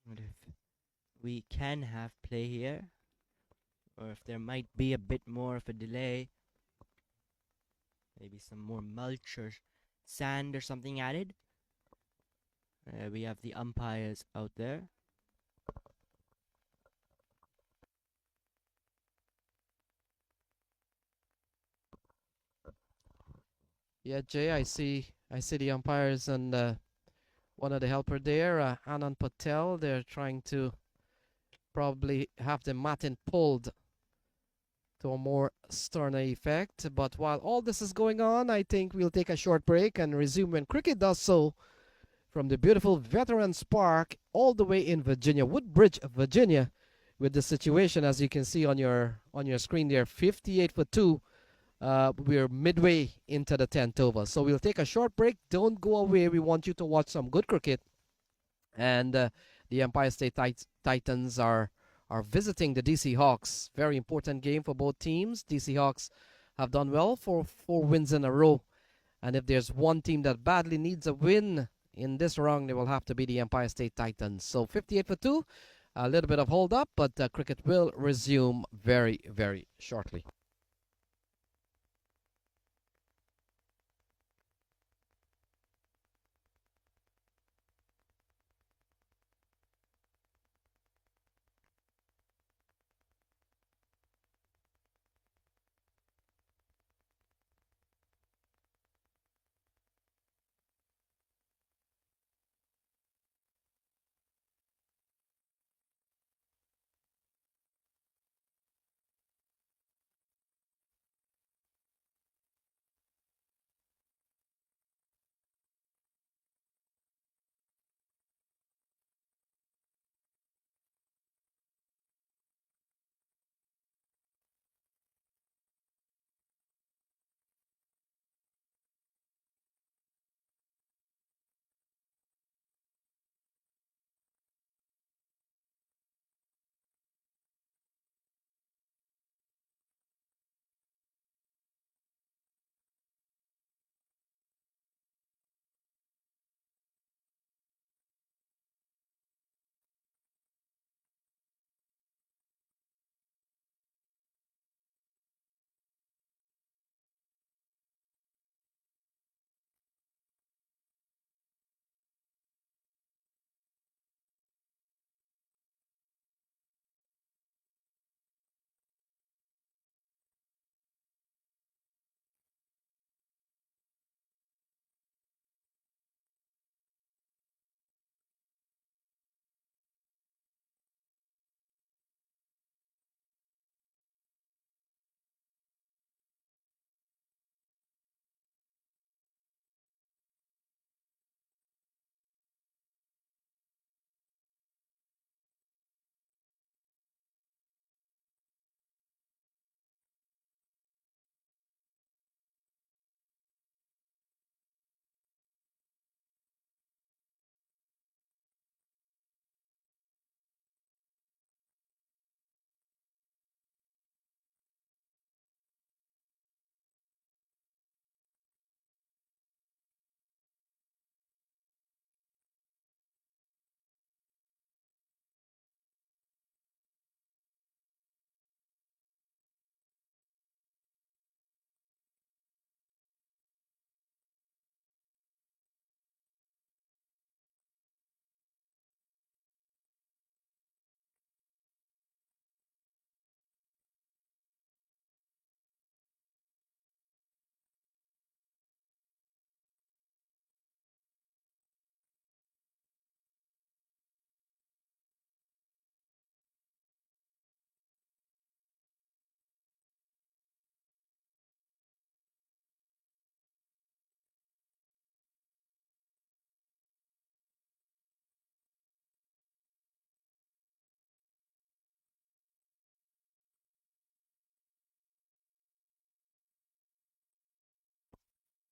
And if we can have play here, or if there might be a bit more of a delay, maybe some more mulch or sand or something added. We have the umpires out there. Yeah, Jay, I see the umpires and one of the helper there, Anand Patel. They're trying to probably have the matin pulled to a more sterner effect. But while all this is going on, I think we'll take a short break and resume when cricket does so from the beautiful Veterans Park all the way in Virginia, Woodbridge, Virginia, with the situation as you can see on your screen there, 58 for 2. We're midway into the 10th over. So we'll take a short break. Don't go away. We want you to watch some good cricket. And the Empire State Titans are visiting the DC Hawks. Very important game for both teams. DC Hawks have done well for 4 wins in a row. And if there's one team that badly needs a win in this round, it will have to be the Empire State Titans. So 58 for 2. A little bit of hold up, but cricket will resume very, very shortly.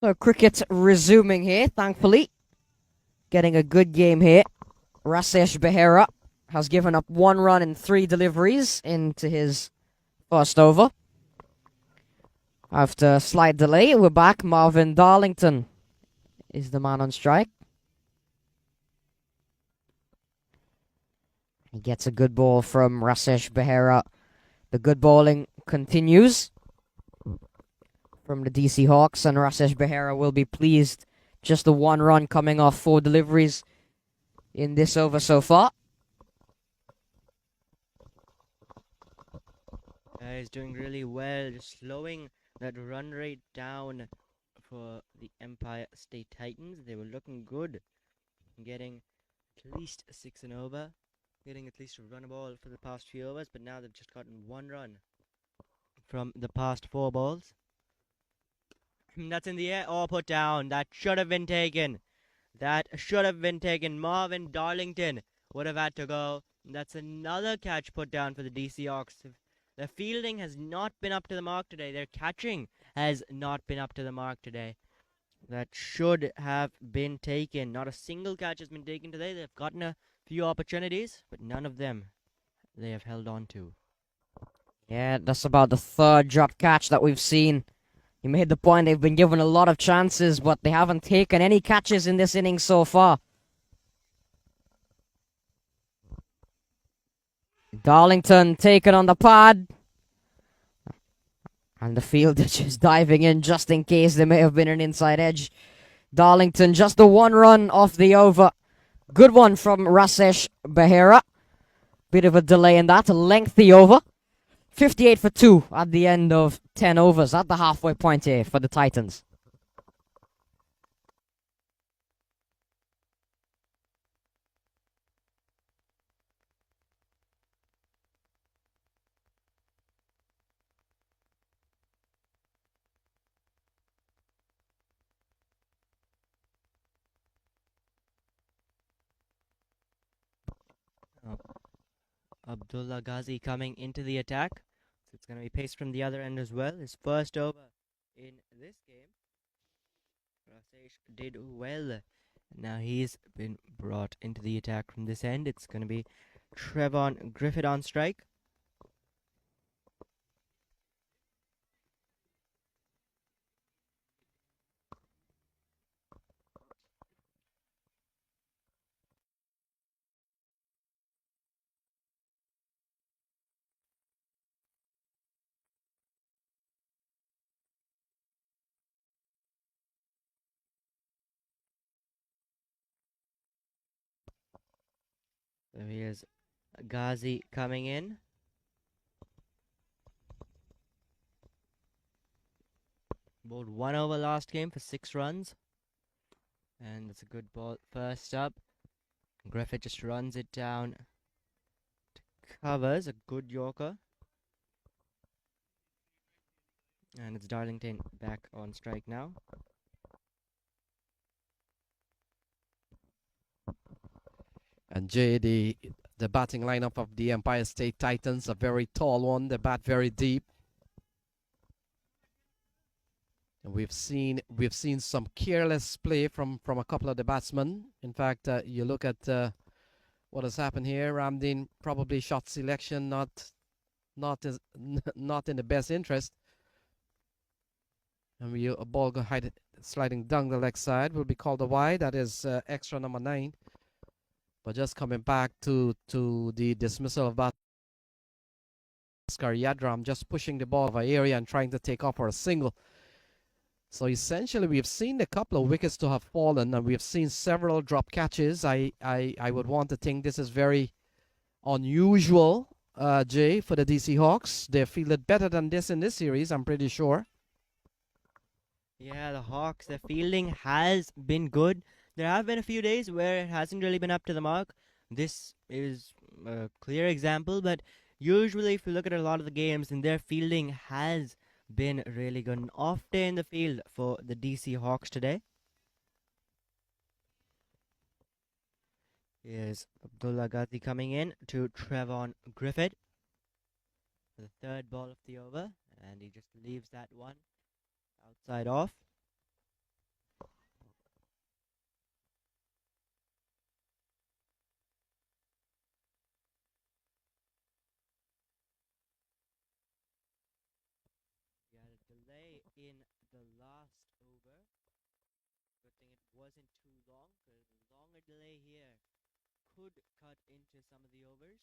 So cricket resuming here, thankfully. Getting a good game here. Rasesh Behera has given up 1 run in 3 deliveries into his first over. After a slight delay, we're back. Marvin Darlington is the man on strike. He gets a good ball from Rasesh Behera. The good bowling continues from the DC Hawks, and Rasesh Behera will be pleased. Just the 1 run coming off 4 deliveries in this over so far. He's doing really well, just slowing that run rate down for the Empire State Titans. They were looking good, getting at least 6 and over, getting at least a run ball for the past few overs, but now they've just gotten 1 run from the past 4 balls. That's in the air, or put down. That should have been taken. That should have been taken. Marvin Darlington would have had to go. That's another catch put down for the DC Hawks. Their fielding has not been up to the mark today. Their catching has not been up to the mark today. That should have been taken. Not a single catch has been taken today. They've gotten a few opportunities, but none of them they have held on to. Yeah, that's about the 3rd drop catch that we've seen. He made the point they've been given a lot of chances, but they haven't taken any catches in this inning so far. Darlington taken on the pad. And the fielder just diving in just in case there may have been an inside edge. Darlington just the 1 run off the over. Good one from Rasesh Behera. Bit of a delay in that. A lengthy over. 58 for 2 at the end of 10 overs at the halfway point here for the Titans. Abdullah Ghazi coming into the attack. So it's going to be pace from the other end as well. His first over in this game. Rasesh did well. Now he's been brought into the attack from this end. It's going to be Trevon Griffith on strike. So here's Ghazi coming in. Bowled 1 over last game for 6 runs. And it's a good ball first up. Griffith just runs it down. Covers a good Yorker. And it's Darlington back on strike now. And Jay, the batting lineup of the Empire State Titans, a very tall one. They bat very deep. And we've seen some careless play from a couple of the batsmen. In fact, you look at what has happened here. Ramdin probably shot selection not in the best interest. And a ball sliding down the leg side will be called a wide. That is extra number 9. But just coming back to the dismissal of Bhaskar Yadram, just pushing the ball over area and trying to take off for a single. So essentially, we've seen a couple of wickets to have fallen, and we've seen several drop catches. I would want to think this is very unusual, Jay, for the DC Hawks. They've fielded better than this in this series, I'm pretty sure. Yeah, the Hawks, their fielding has been good. There have been a few days where it hasn't really been up to the mark. This is a clear example, but usually if you look at a lot of the games, then their fielding has been really good. And off day in the field for the DC Hawks today. Here's Abdullah Ghazi coming in to Trevon Griffith for the 3rd ball of the over, and he just leaves that one outside off. in the last over. Good thing it wasn't too long, because longer delay here could cut into some of the overs.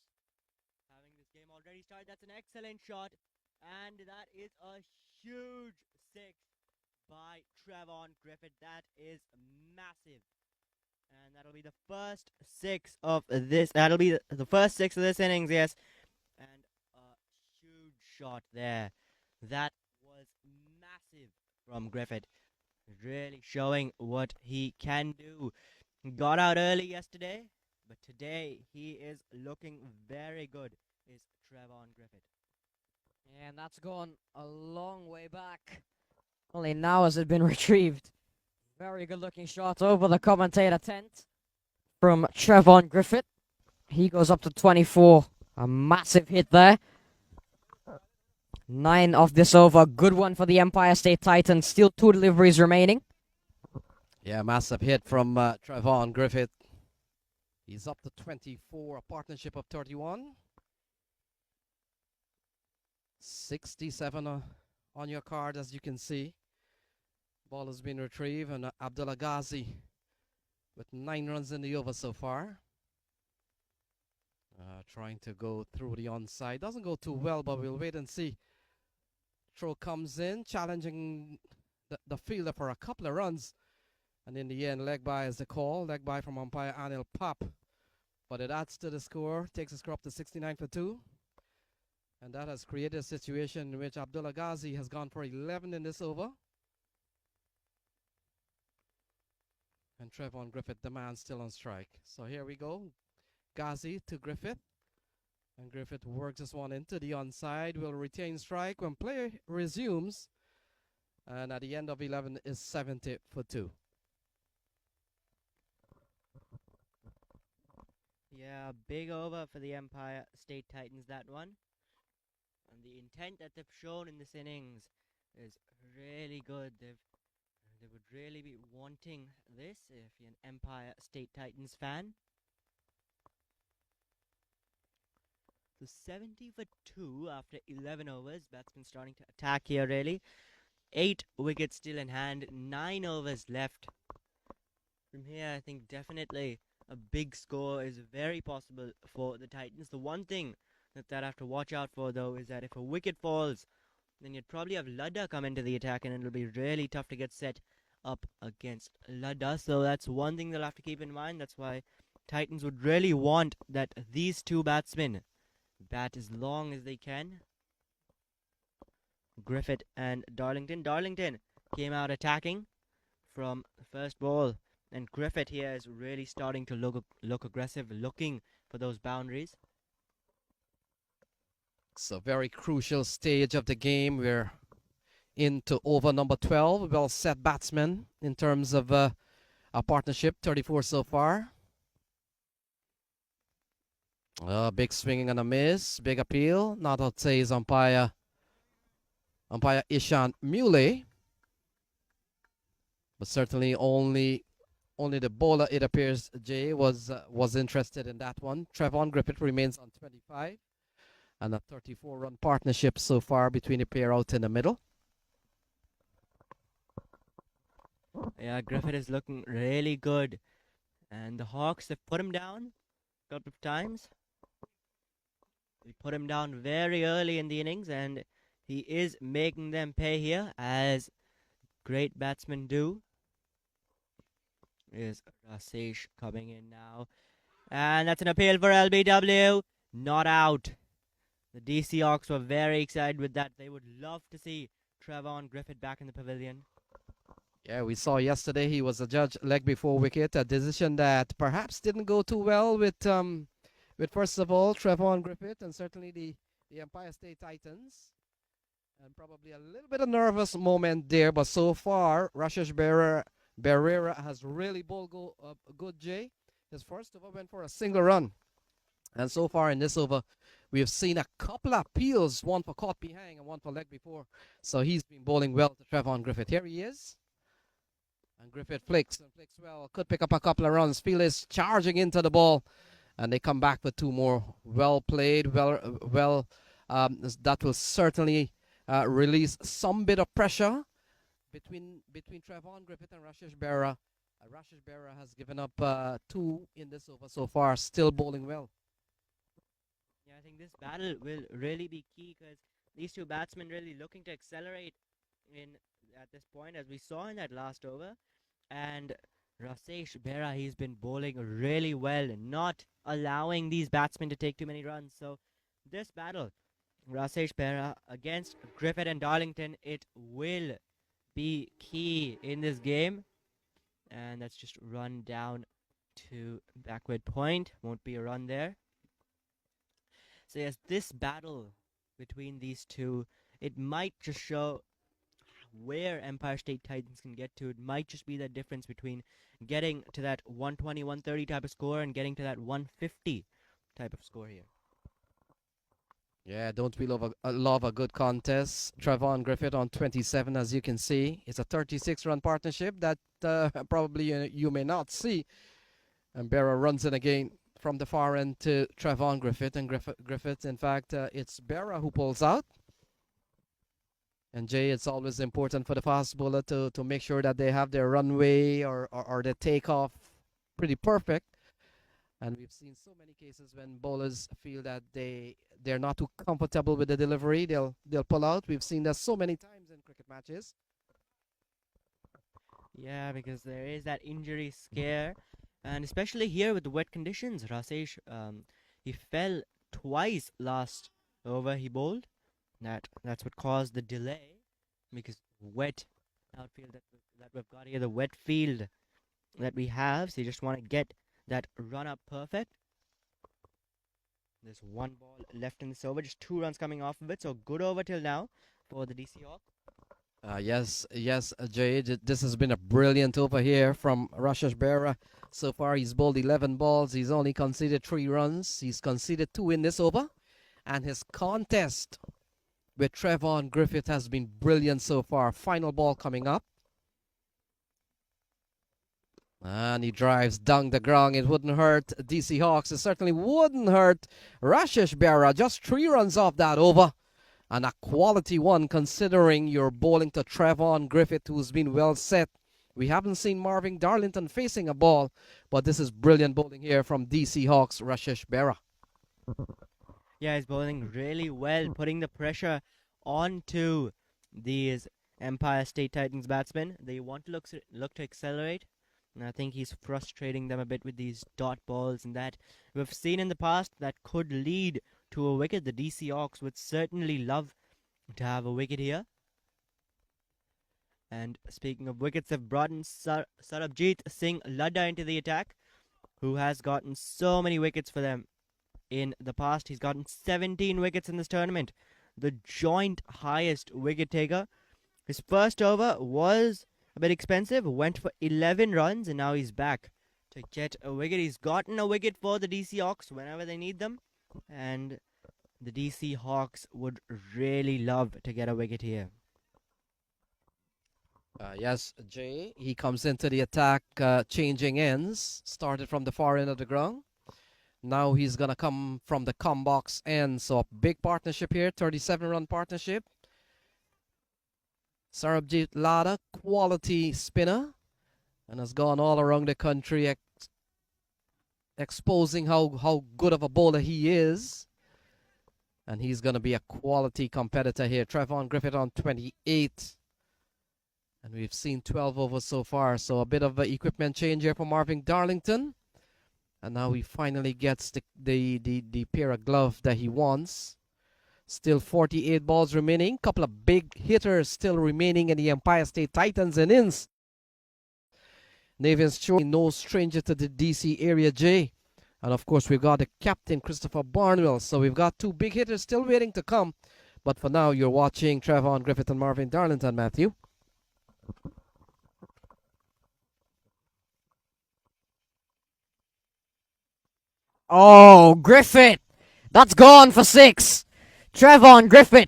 Having this game already started, that's an excellent shot, and that is a huge six by Trevon Griffith. That is massive. And that'll be the first six of this. That'll be the first six of this innings, yes. And a huge shot there. That was massive from Griffith. Really showing what he can do. Got out early yesterday, but today he is looking very good, is Trevon Griffith. And that's gone a long way back. Only now has it been retrieved. Very good looking shot over the commentator tent from Trevon Griffith. He goes up to 24. A massive hit there. 9 off this over. Good one for the Empire State Titans. Still 2 deliveries remaining. Yeah, massive hit from Trevon Griffith. He's up to 24, a partnership of 31. 67 on your card, as you can see. Ball has been retrieved, and Abdullah Ghazi with 9 runs in the over so far. Trying to go through the onside. Doesn't go too well, but we'll wait and see. Throw comes in, challenging the fielder for a couple of runs. And in the end, leg by is the call. Leg by from umpire Anil Pap. But it adds to the score. Takes the score up to 69 for 2. And that has created a situation in which Abdullah Ghazi has gone for 11 in this over. And Trevon Griffith, the man, still on strike. So here we go. Ghazi to Griffith. And Griffith works this one into the onside. Will retain strike when play resumes. And at the end of 11 is 70 for 2. Yeah, big over for the Empire State Titans, that one. And the intent that they've shown in this innings is really good. They would really be wanting this if you're an Empire State Titans fan. So 70 for 2 after 11 overs. Batsman starting to attack here, really. 8 wickets still in hand, 9 overs left. From here, I think definitely a big score is very possible for the Titans. The one thing that they'll have to watch out for, though, is that if a wicket falls, then you'd probably have Ladda come into the attack, and it'll be really tough to get set up against Ladda. So that's one thing they'll have to keep in mind. That's why Titans would really want that these two batsmen bat as long as they can. Griffith and Darlington. Darlington came out attacking from the first ball, and Griffith here is really starting to look aggressive, looking for those boundaries. So very crucial stage of the game. We're into over number 12. Well set batsmen in terms of our partnership. 34 so far. Big swinging and a miss. Big appeal. Not out says umpire Ishan Muley. But certainly only the bowler, it appears, Jay, was interested in that one. Trevon Griffith remains on 25. And a 34-run partnership so far between the pair out in the middle. Yeah, Griffith is looking really good. And the Hawks have put him down a couple of times. They put him down very early in the innings, and he is making them pay here, as great batsmen do. Is Rasesh coming in now. And that's an appeal for LBW. Not out. The DC Hawks were very excited with that. They would love to see Trevon Griffith back in the pavilion. Yeah, we saw yesterday he was a judge leg before wicket, a decision that perhaps didn't go too well with first of all Trevon Griffith and certainly the Empire State Titans, and probably a little bit of nervous moment there. But so far, Rashesh Barrera has really bowled good. Jay, his first over went for a single run, and so far in this over, we have seen a couple of appeals, one for caught behind and one for leg before. So he's been bowling well to Trevon Griffith. Here he is. And Griffith flicks well. Could pick up a couple of runs. Field is charging into the ball. And they come back with 2 more. Well played. That will certainly release some bit of pressure between Trevon Griffith and Rashish Berra. Rashish Berra has given up 2 in this over so far, still bowling well. Yeah, I think this battle will really be key because these two batsmen really looking to accelerate in at this point, as we saw in that last over. And Rasesh Bera, he's been bowling really well, not allowing these batsmen to take too many runs. So this battle, Rasesh Bera against Griffith and Darlington, it will be key in this game. And that's just run down to backward point. Won't be a run there. So yes, this battle between these two, it might just show where Empire State Titans can get to. It might just be the difference between getting to that 120, 130 type of score and getting to that 150 type of score here. Yeah, don't we love a good contest? Trevon Griffith on 27, as you can see. It's a 36-run partnership that probably you may not see. And Berra runs in again from the far end to Trevon Griffith. And Griffith, in fact, it's Berra who pulls out. And Jay, it's always important for the fast bowler to make sure that they have their runway or their takeoff pretty perfect. And we've seen so many cases when bowlers feel that they're not too comfortable with the delivery, they'll pull out. We've seen that so many times in cricket matches. Yeah, because there is that injury scare, and especially here with the wet conditions. Rasesh, he fell twice last over he bowled. That's what caused the delay, because wet outfield that we've got here, the wet field that we have. So you just want to get that run up perfect. There's one ball left in this over, just 2 runs coming off of it. So good over till now for the DC Hawk. Yes, Jay. This has been a brilliant over here from Rashish Berra. So far, he's bowled 11 balls. He's only conceded 3 runs. He's conceded 2 in this over, and his contest with Trevon Griffith has been brilliant so far. Final ball coming up. And he drives down the ground. It wouldn't hurt DC Hawks. It certainly wouldn't hurt Rashish Berra. Just 3 runs off that over. And a quality one, considering you're bowling to Trevon Griffith, who's been well set. We haven't seen Marvin Darlington facing a ball, but this is brilliant bowling here from DC Hawks, Rashish Berra. Yeah, he's bowling really well, putting the pressure onto these Empire State Titans batsmen. They want to look to accelerate, and I think he's frustrating them a bit with these dot balls, and that we've seen in the past that could lead to a wicket. The DC Hawks would certainly love to have a wicket here. And speaking of wickets, they've brought in Sarabjit Singh Ladda into the attack, who has gotten so many wickets for them in the past. He's gotten 17 wickets in this tournament, the joint highest wicket taker. His first over was a bit expensive, went for 11 runs, and now he's back to get a wicket. He's gotten a wicket for the DC Hawks whenever they need them, and the DC Hawks would really love to get a wicket here. Yes, Jay, he comes into the attack, changing ends. Started from the far end of the ground. Now he's going to come from the come box end. So a big partnership here, 37-run partnership. Sarabjit Ladda, quality spinner, and has gone all around the country exposing how good of a bowler he is. And he's going to be a quality competitor here. Trevon Griffith on 28. And we've seen 12 overs so far. So a bit of an equipment change here for Marvin Darlington. And now he finally gets the pair of gloves that he wants. Still 48 balls remaining. Couple of big hitters still remaining in the Empire State Titans innings. Navin's showing no stranger to the DC area, Jay. And of course, we've got the captain, Christopher Barnwell. So we've got 2 big hitters still waiting to come. But for now, you're watching Trevon Griffith and Marvin Darlington, Matthew. Oh, Griffith! That's gone for 6. Trevon Griffith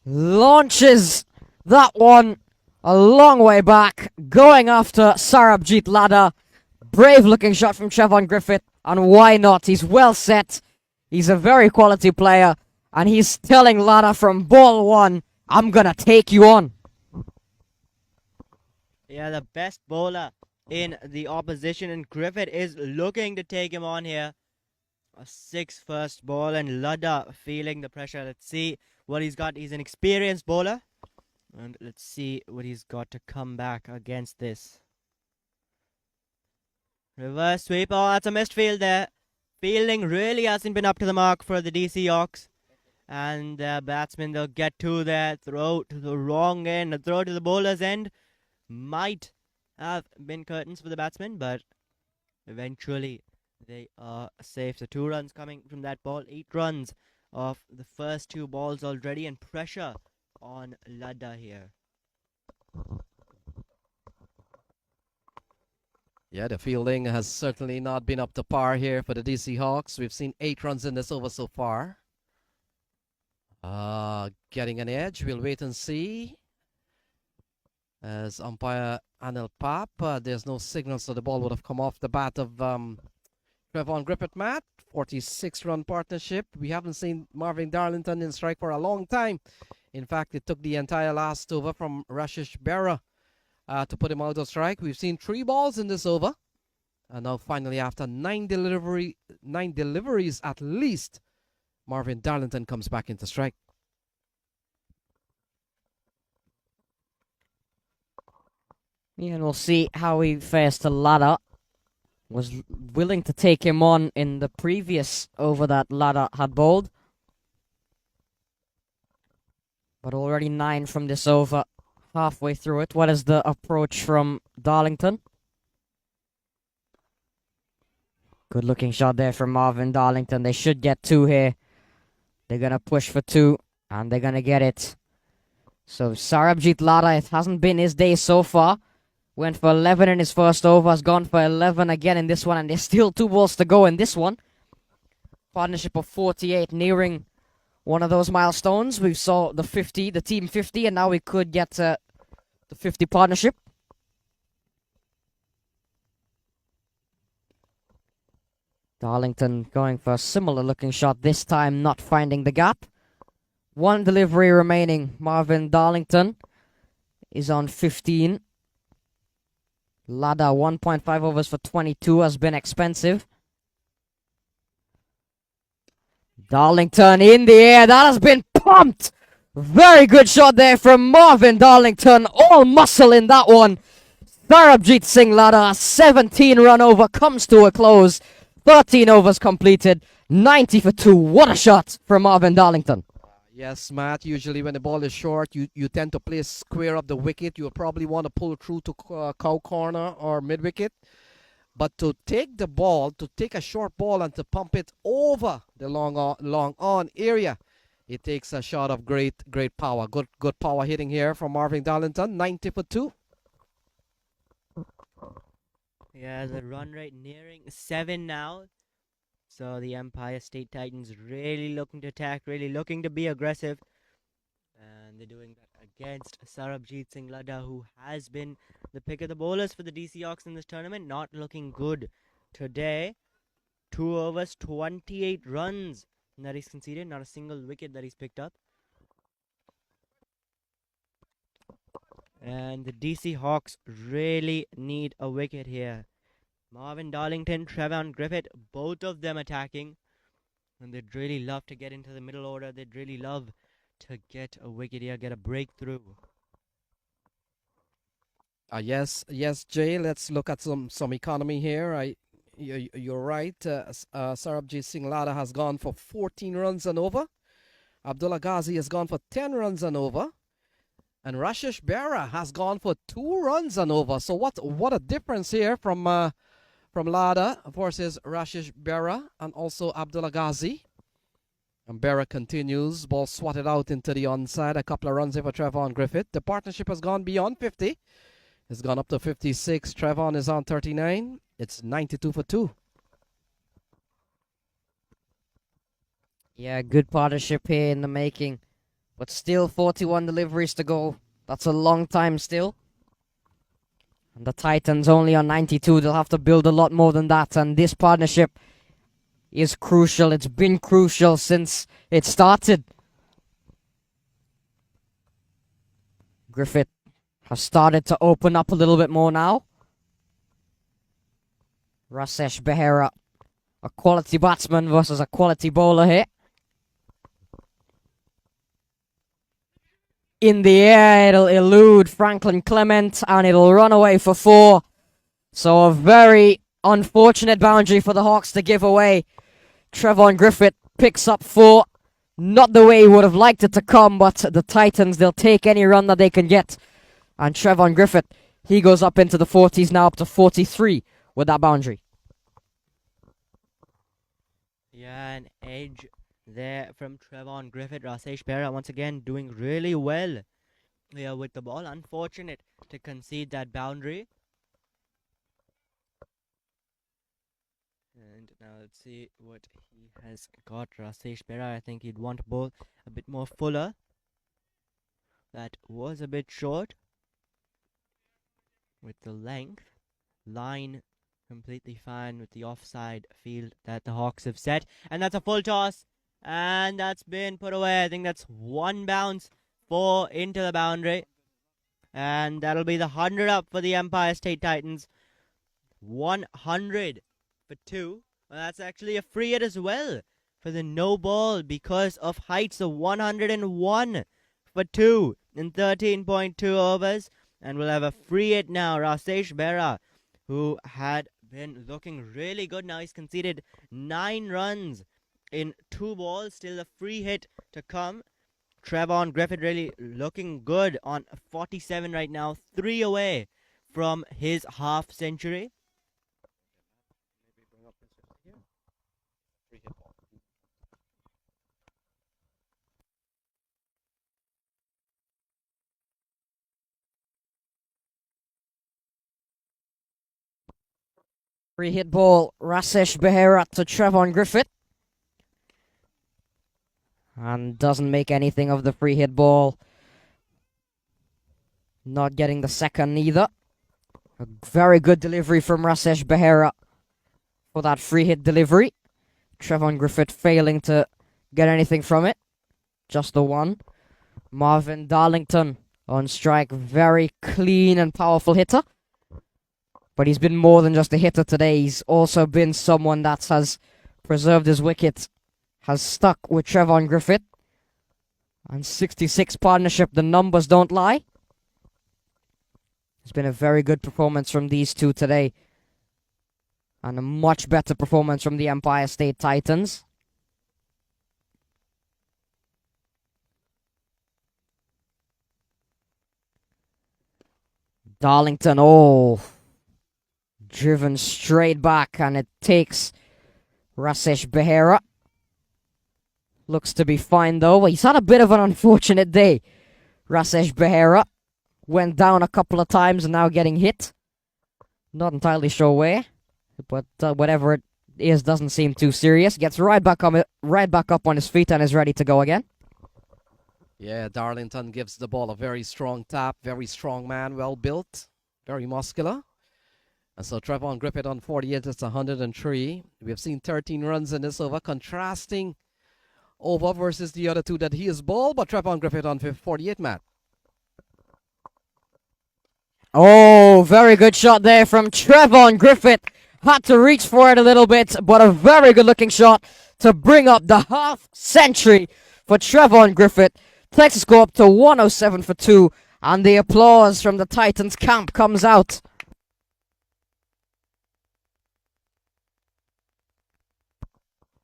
launches that one a long way back, going after Sarabjit Ladda. Brave looking shot from Trevon Griffith, and why not? He's well set. He's a very quality player, and he's telling Ladda from ball 1, I'm gonna take you on. Yeah, the best bowler in the opposition, and Griffith is looking to take him on here. A 6 first ball, and Ludda feeling the pressure. Let's see what he's got. He's an experienced bowler, and let's see what he's got to come back against this. Reverse sweep. Oh, that's a missed field there. Fielding really hasn't been up to the mark for the DC Hawks. And the batsman, they'll get to there. Throw to the wrong end. A throw to the bowler's end. Might have been curtains for the batsman, but eventually they are safe. So 2 runs coming from that ball. 8 runs off the first 2 balls already, and pressure on Ladda here. Yeah, the fielding has certainly not been up to par here for the DC Hawks. We've seen 8 runs in this over so far. Getting an edge. We'll wait and see. As umpire Anil Pap, there's no signal, so the ball would have come off the bat of Trevon Griffith. Matt, 46-run partnership. We haven't seen Marvin Darlington in strike for a long time. In fact, it took the entire last over from Rashish Berra to put him out of strike. We've seen 3 balls in this over. And now finally, after 9 deliveries at least, Marvin Darlington comes back into strike. Yeah, and we'll see how he fares to Ladder. Was willing to take him on in the previous over that Ladder had bowled. But already 9 from this over. Halfway through it. What is the approach from Darlington? Good looking shot there from Marvin Darlington. They should get 2 here. They're going to push for 2. And they're going to get it. So Sarabjit Ladder, it hasn't been his day so far. Went for 11 in his first over. Has gone for 11 again in this one. And there's still 2 balls to go in this one. Partnership of 48 nearing one of those milestones. We saw the 50, the team 50. And now we could get the 50 partnership. Darlington going for a similar looking shot. This time not finding the gap. 1 delivery remaining. Marvin Darlington is on 15. Ladder 1.5 overs for 22 has been expensive. Darlington in the air. That has been pumped. Very good shot there from Marvin Darlington. All muscle in that one. Sarabjit Singh Ladder, 17-run over, comes to a close. 13 overs completed. 90 for 2. What a shot from Marvin Darlington. Yes, Matt, usually when the ball is short, you tend to play square up the wicket. You'll probably want to pull through to cow corner or mid-wicket. But to take the ball, to take a short ball and to pump it over the long on area, it takes a shot of great power. Good power hitting here from Marvin Darlington. 90 for 2. Yeah, the run rate nearing 7 now. So the Empire State Titans really looking to attack, really looking to be aggressive. And they're doing that against Sarabjit Singh Ladda, who has been the pick of the bowlers for the DC Hawks in this tournament. Not looking good today. 2 overs, 28 runs that he's conceded. Not a single wicket that he's picked up. And the DC Hawks really need a wicket here. Marvin Darlington, Trevon Griffith, both of them attacking. And they'd really love to get into the middle order. They'd really love to get a wicket here, get a breakthrough. Yes, Jay. Let's look at some economy here. You're right. Sarabjit Singh Ladder has gone for 14 runs and over. Abdullah Ghazi has gone for 10 runs and over. And Rashish Berra has gone for 2 runs and over. So what a difference here from Ladder versus Rashish Berra and also Abdullah Ghazi. And Berra continues. Ball swatted out into the onside. A couple of runs here for Trevon Griffith. The partnership has gone beyond 50. It's gone up to 56. Trevon is on 39. It's 92 for 2. Yeah, good partnership here in the making. But still 41 deliveries to go. That's a long time still. And the Titans only on 92. They'll have to build a lot more than that. And this partnership is crucial. It's been crucial since it started. Griffith has started to open up a little bit more now. Rasesh Behera, a quality batsman versus a quality bowler here. In the air, it'll elude Franklin Clement and it'll run away for 4. So a very unfortunate boundary for the Hawks to give away. Trevon Griffith picks up 4. Not the way he would have liked it to come, but the Titans, they'll take any run that they can get. And Trevon Griffith, he goes up into the 40s now, up to 43 with that boundary. Yeah, an edge there from Trevon Griffith. Rasesh Behera once again doing really well here with the ball. Unfortunate to concede that boundary. And now let's see what he has got. Rasesh Behera, I think he'd want to bowl a bit more fuller. That was a bit short with the length. Line completely fine with the offside field that the Hawks have set. And that's a full toss. And that's been put away. I think that's 1 bounce, 4 into the boundary. And that'll be the 100 up for the Empire State Titans. 100 for 2. Well, that's actually a free hit as well for the no ball because of height. So 101 for 2 in 13.2 overs. And we'll have a free hit now. Rasesh Behera, who had been looking really good. Now he's conceded 9 runs in 2 balls. Still a free hit to come. Trevon Griffith really looking good on 47 right now. 3 away from his half century. Free hit ball, Rasesh Behera to Trevon Griffith. And doesn't make anything of the free hit ball. Not getting the second either. A very good delivery from Rasesh Behera for that free hit delivery. Trevon Griffith failing to get anything from it. Just the 1. Marvin Darlington on strike. Very clean and powerful hitter. But he's been more than just a hitter today. He's also been someone that has preserved his wicket, has stuck with Trevon Griffith. And 66 partnership, the numbers don't lie. It's been a very good performance from these two today. And a much better performance from the Empire State Titans. Darlington, driven straight back, and it takes Rasesh Behera. Looks to be fine though. He's had a bit of an unfortunate day. Rasesh Behera went down a couple of times and now getting hit. Not entirely sure where, but whatever it is doesn't seem too serious. Gets right back up on his feet and is ready to go again. Yeah, Darlington gives the ball a very strong tap. Very strong man, well built, very muscular. And so Trevon Griffith on 48, it's 103. We have seen 13 runs in this over, contrasting over versus the other 2 that he has bowled, but Trevon Griffith on 48, Matt. Very good shot there from Trevon Griffith. Had to reach for it a little bit, but a very good looking shot to bring up the half century for Trevon Griffith. Takes the score up to 107 for 2, and the applause from the Titans camp comes out.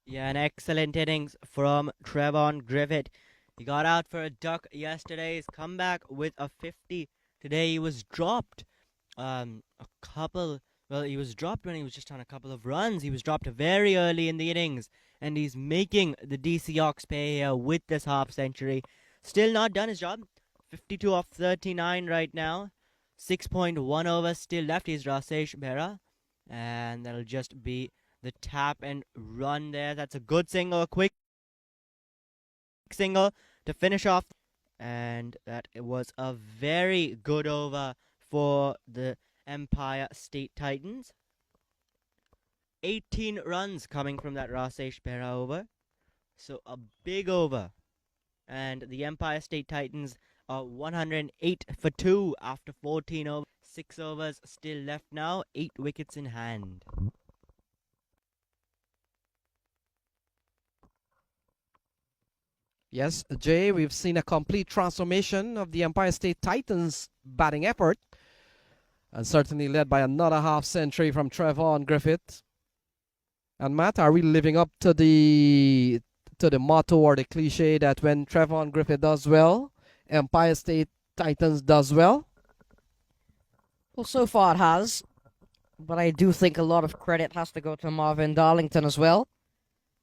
Yeah, an excellent innings from Trevon Griffith. He got out for a duck yesterday. He's come back with a 50. Today he was dropped he was dropped when he was just on a couple of runs. He was dropped very early in the innings, and he's making the DC Hawks pay here with this half century. Still not done his job. 52 off 39 right now. 6.1 overs still left. He's Rasesh Behera, and that'll just be the tap and run there. That's a good single, a quick single to finish off. And that was a very good over for the Empire State Titans. 18 runs coming from that Rasesh Behera over. So a big over. And the Empire State Titans of 108 for 2 after 14 overs. 6 overs still left now, 8 wickets in hand. Yes, Jay, we've seen a complete transformation of the Empire State Titans' batting effort, and certainly led by another half century from Trevon Griffith. And Matt, are we living up to the motto or the cliche that when Trevon Griffith does well, Empire State Titans does well? Well, so far it has, but I do think a lot of credit has to go to Marvin Darlington as well.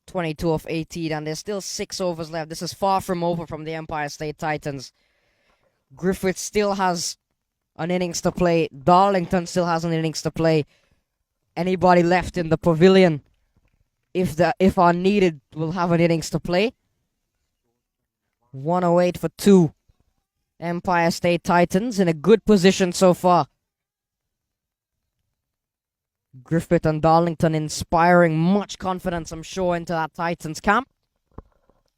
22 of 18, and there's still 6 overs left. This is far from over from the Empire State Titans. Griffith still has an innings to play. Darlington still has an innings to play. Anybody left in the pavilion, if are needed, will have an innings to play. 108 for 2. Empire State Titans in a good position so far. Griffith and Darlington inspiring much confidence, I'm sure, into that Titans camp.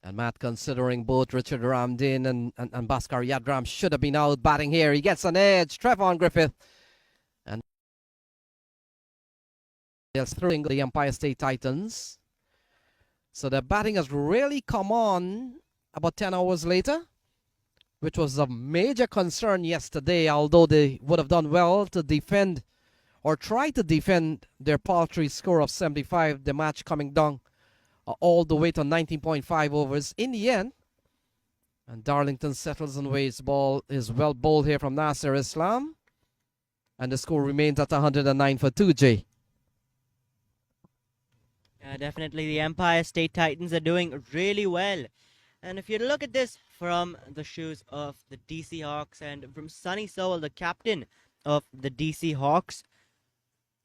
And Matt, considering both Richard Ramdin and Bhaskar Yadram should have been out batting here, he gets an edge. Trevon Griffith. And they're throwing the Empire State Titans. So the batting has really come on about 10 hours later, which was a major concern yesterday, although they would have done well to defend or try to defend their paltry score of 75, the match coming down all the way to 19.5 overs in the end. And Darlington settles on Wade's ball is well bowled here from Nasser Islam. And the score remains at 109 for 2J. Definitely the Empire State Titans are doing really well. And if you look at this from the shoes of the DC Hawks and from Sunny Sowell, the captain of the DC Hawks,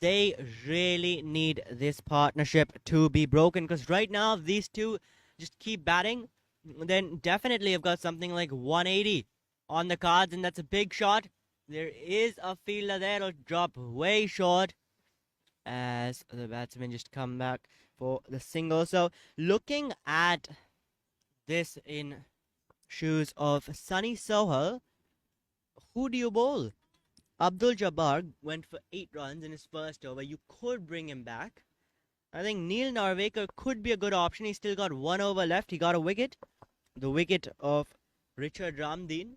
they really need this partnership to be broken, because right now if these two just keep batting, then definitely I've got something like 180 on the cards, and that's a big shot. There is a fielder there, it'll drop way short as the batsmen just come back for the single. So looking at this in shoes of Sunny Sohal, who do you bowl? Abdul Jabbar went for 8 runs in his first over. You could bring him back. I think Neil Narvekar could be a good option. He's still got 1 over left. He got a wicket. The wicket of Richard Ramdin.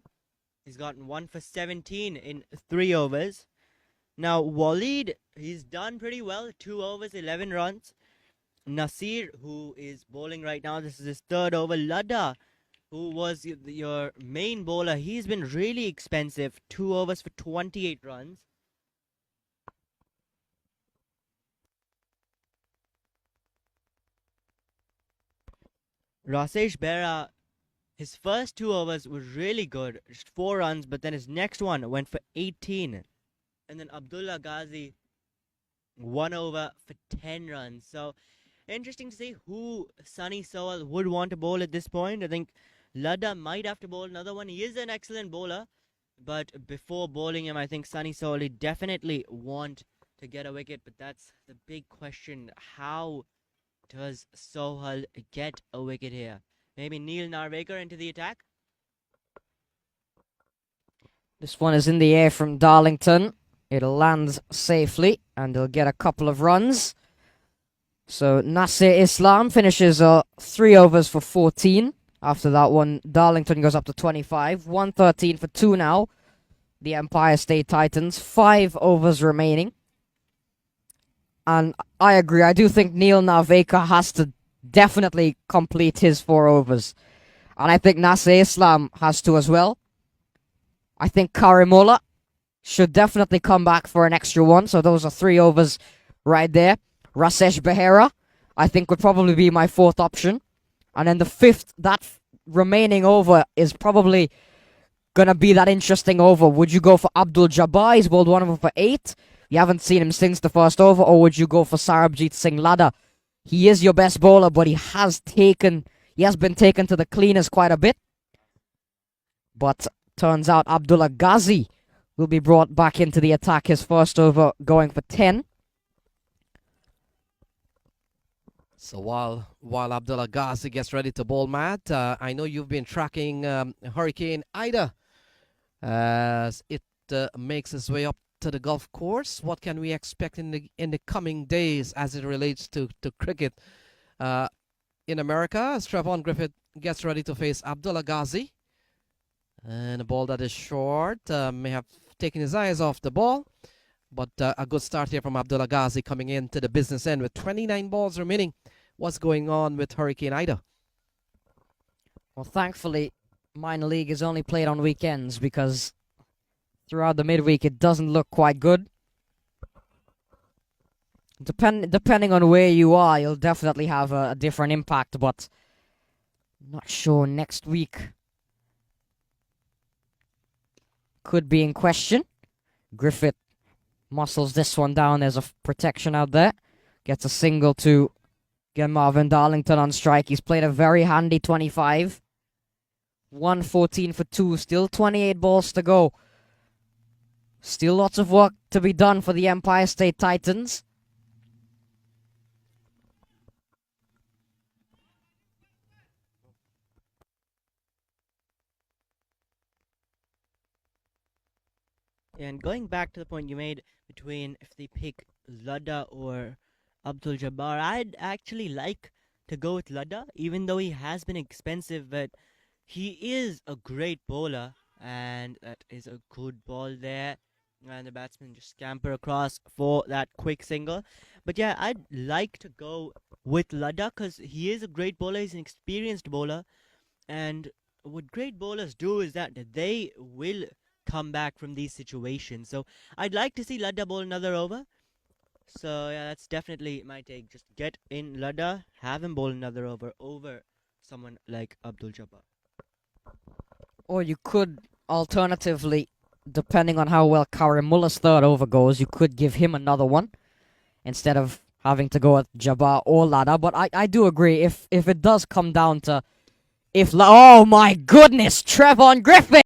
He's gotten 1 for 17 in 3 overs. Now, Waleed, he's done pretty well. 2 overs, 11 runs. Nasir, who is bowling right now, this is his 3rd over. Ladda, who was your main bowler, he's been really expensive. 2 overs for 28 runs. Rasesh Bera, his first 2 overs were really good, just 4 runs, but then his next one went for 18. And then Abdullah Ghazi, 1 over for 10 runs. So, interesting to see who Sunny Sowell would want to bowl at this point. I think Ladda might have to bowl another one. He is an excellent bowler, but before bowling him, I think Sunny Sowell definitely want to get a wicket. But that's the big question. How does Sohal get a wicket here? Maybe Neil Narvekar into the attack? This one is in the air from Darlington. It'll land safely, and they'll get a couple of runs. So Nasir Islam finishes 3 overs for 14. After that one, Darlington goes up to 25. 113 for 2 now. The Empire State Titans. 5 overs remaining. And I agree. I do think Neil Narvekar has to definitely complete his 4 overs. And I think Nasir Islam has to as well. I think Karimola should definitely come back for an extra one. So those are 3 overs right there. Rasesh Behera, I think, would probably be my 4th option. And then the 5th, that remaining over is probably going to be that interesting over. Would you go for Abdul Jabbar? He's bowled 1 over for 8. You haven't seen him since the first over. Or would you go for Sarabjit Singh Ladda? He is your best bowler, but he has been taken to the cleaners quite a bit. But turns out Abdullah Ghazi will be brought back into the attack. His first over going for 10. So while Abdullah Ghazi gets ready to bowl, Matt, I know you've been tracking Hurricane Ida as it makes its way up to the golf course. What can we expect in the coming days as it relates to cricket in America? As Trevon Griffith gets ready to face Abdullah Ghazi, and a ball that is short, may have taken his eyes off the ball, but a good start here from Abdullah Ghazi coming into the business end with 29 balls remaining. What's going on with Hurricane Ida? Well, thankfully, minor league is only played on weekends because throughout the midweek it doesn't look quite good. Depending on where you are, you'll definitely have a different impact, but not sure next week could be in question. Griffith muscles this one down. There's a protection out there. Gets a single to get Marvin Darlington on strike. He's played a very handy 25. 114 for 2. Still 28 balls to go. Still lots of work to be done for the Empire State Titans. And going back to the point you made between if they pick Ludda or Abdul Jabbar, I'd actually like to go with Ludda, even though he has been expensive, but he is a great bowler, and that is a good ball there. And the batsman just scamper across for that quick single. But yeah, I'd like to go with Ludda because he is a great bowler, he's an experienced bowler, and what great bowlers do is that they will come back from these situations. So I'd like to see Ludda bowl another over. So yeah, that's definitely my take. Just get in Ludda, have him bowl another over someone like Abdul Jabbar. Or you could, alternatively, depending on how well Karimullah's third over goes, you could give him another one instead of having to go with Jabbar or Ladder. But I do agree, if it does come down to... oh my goodness, Trevon Griffith!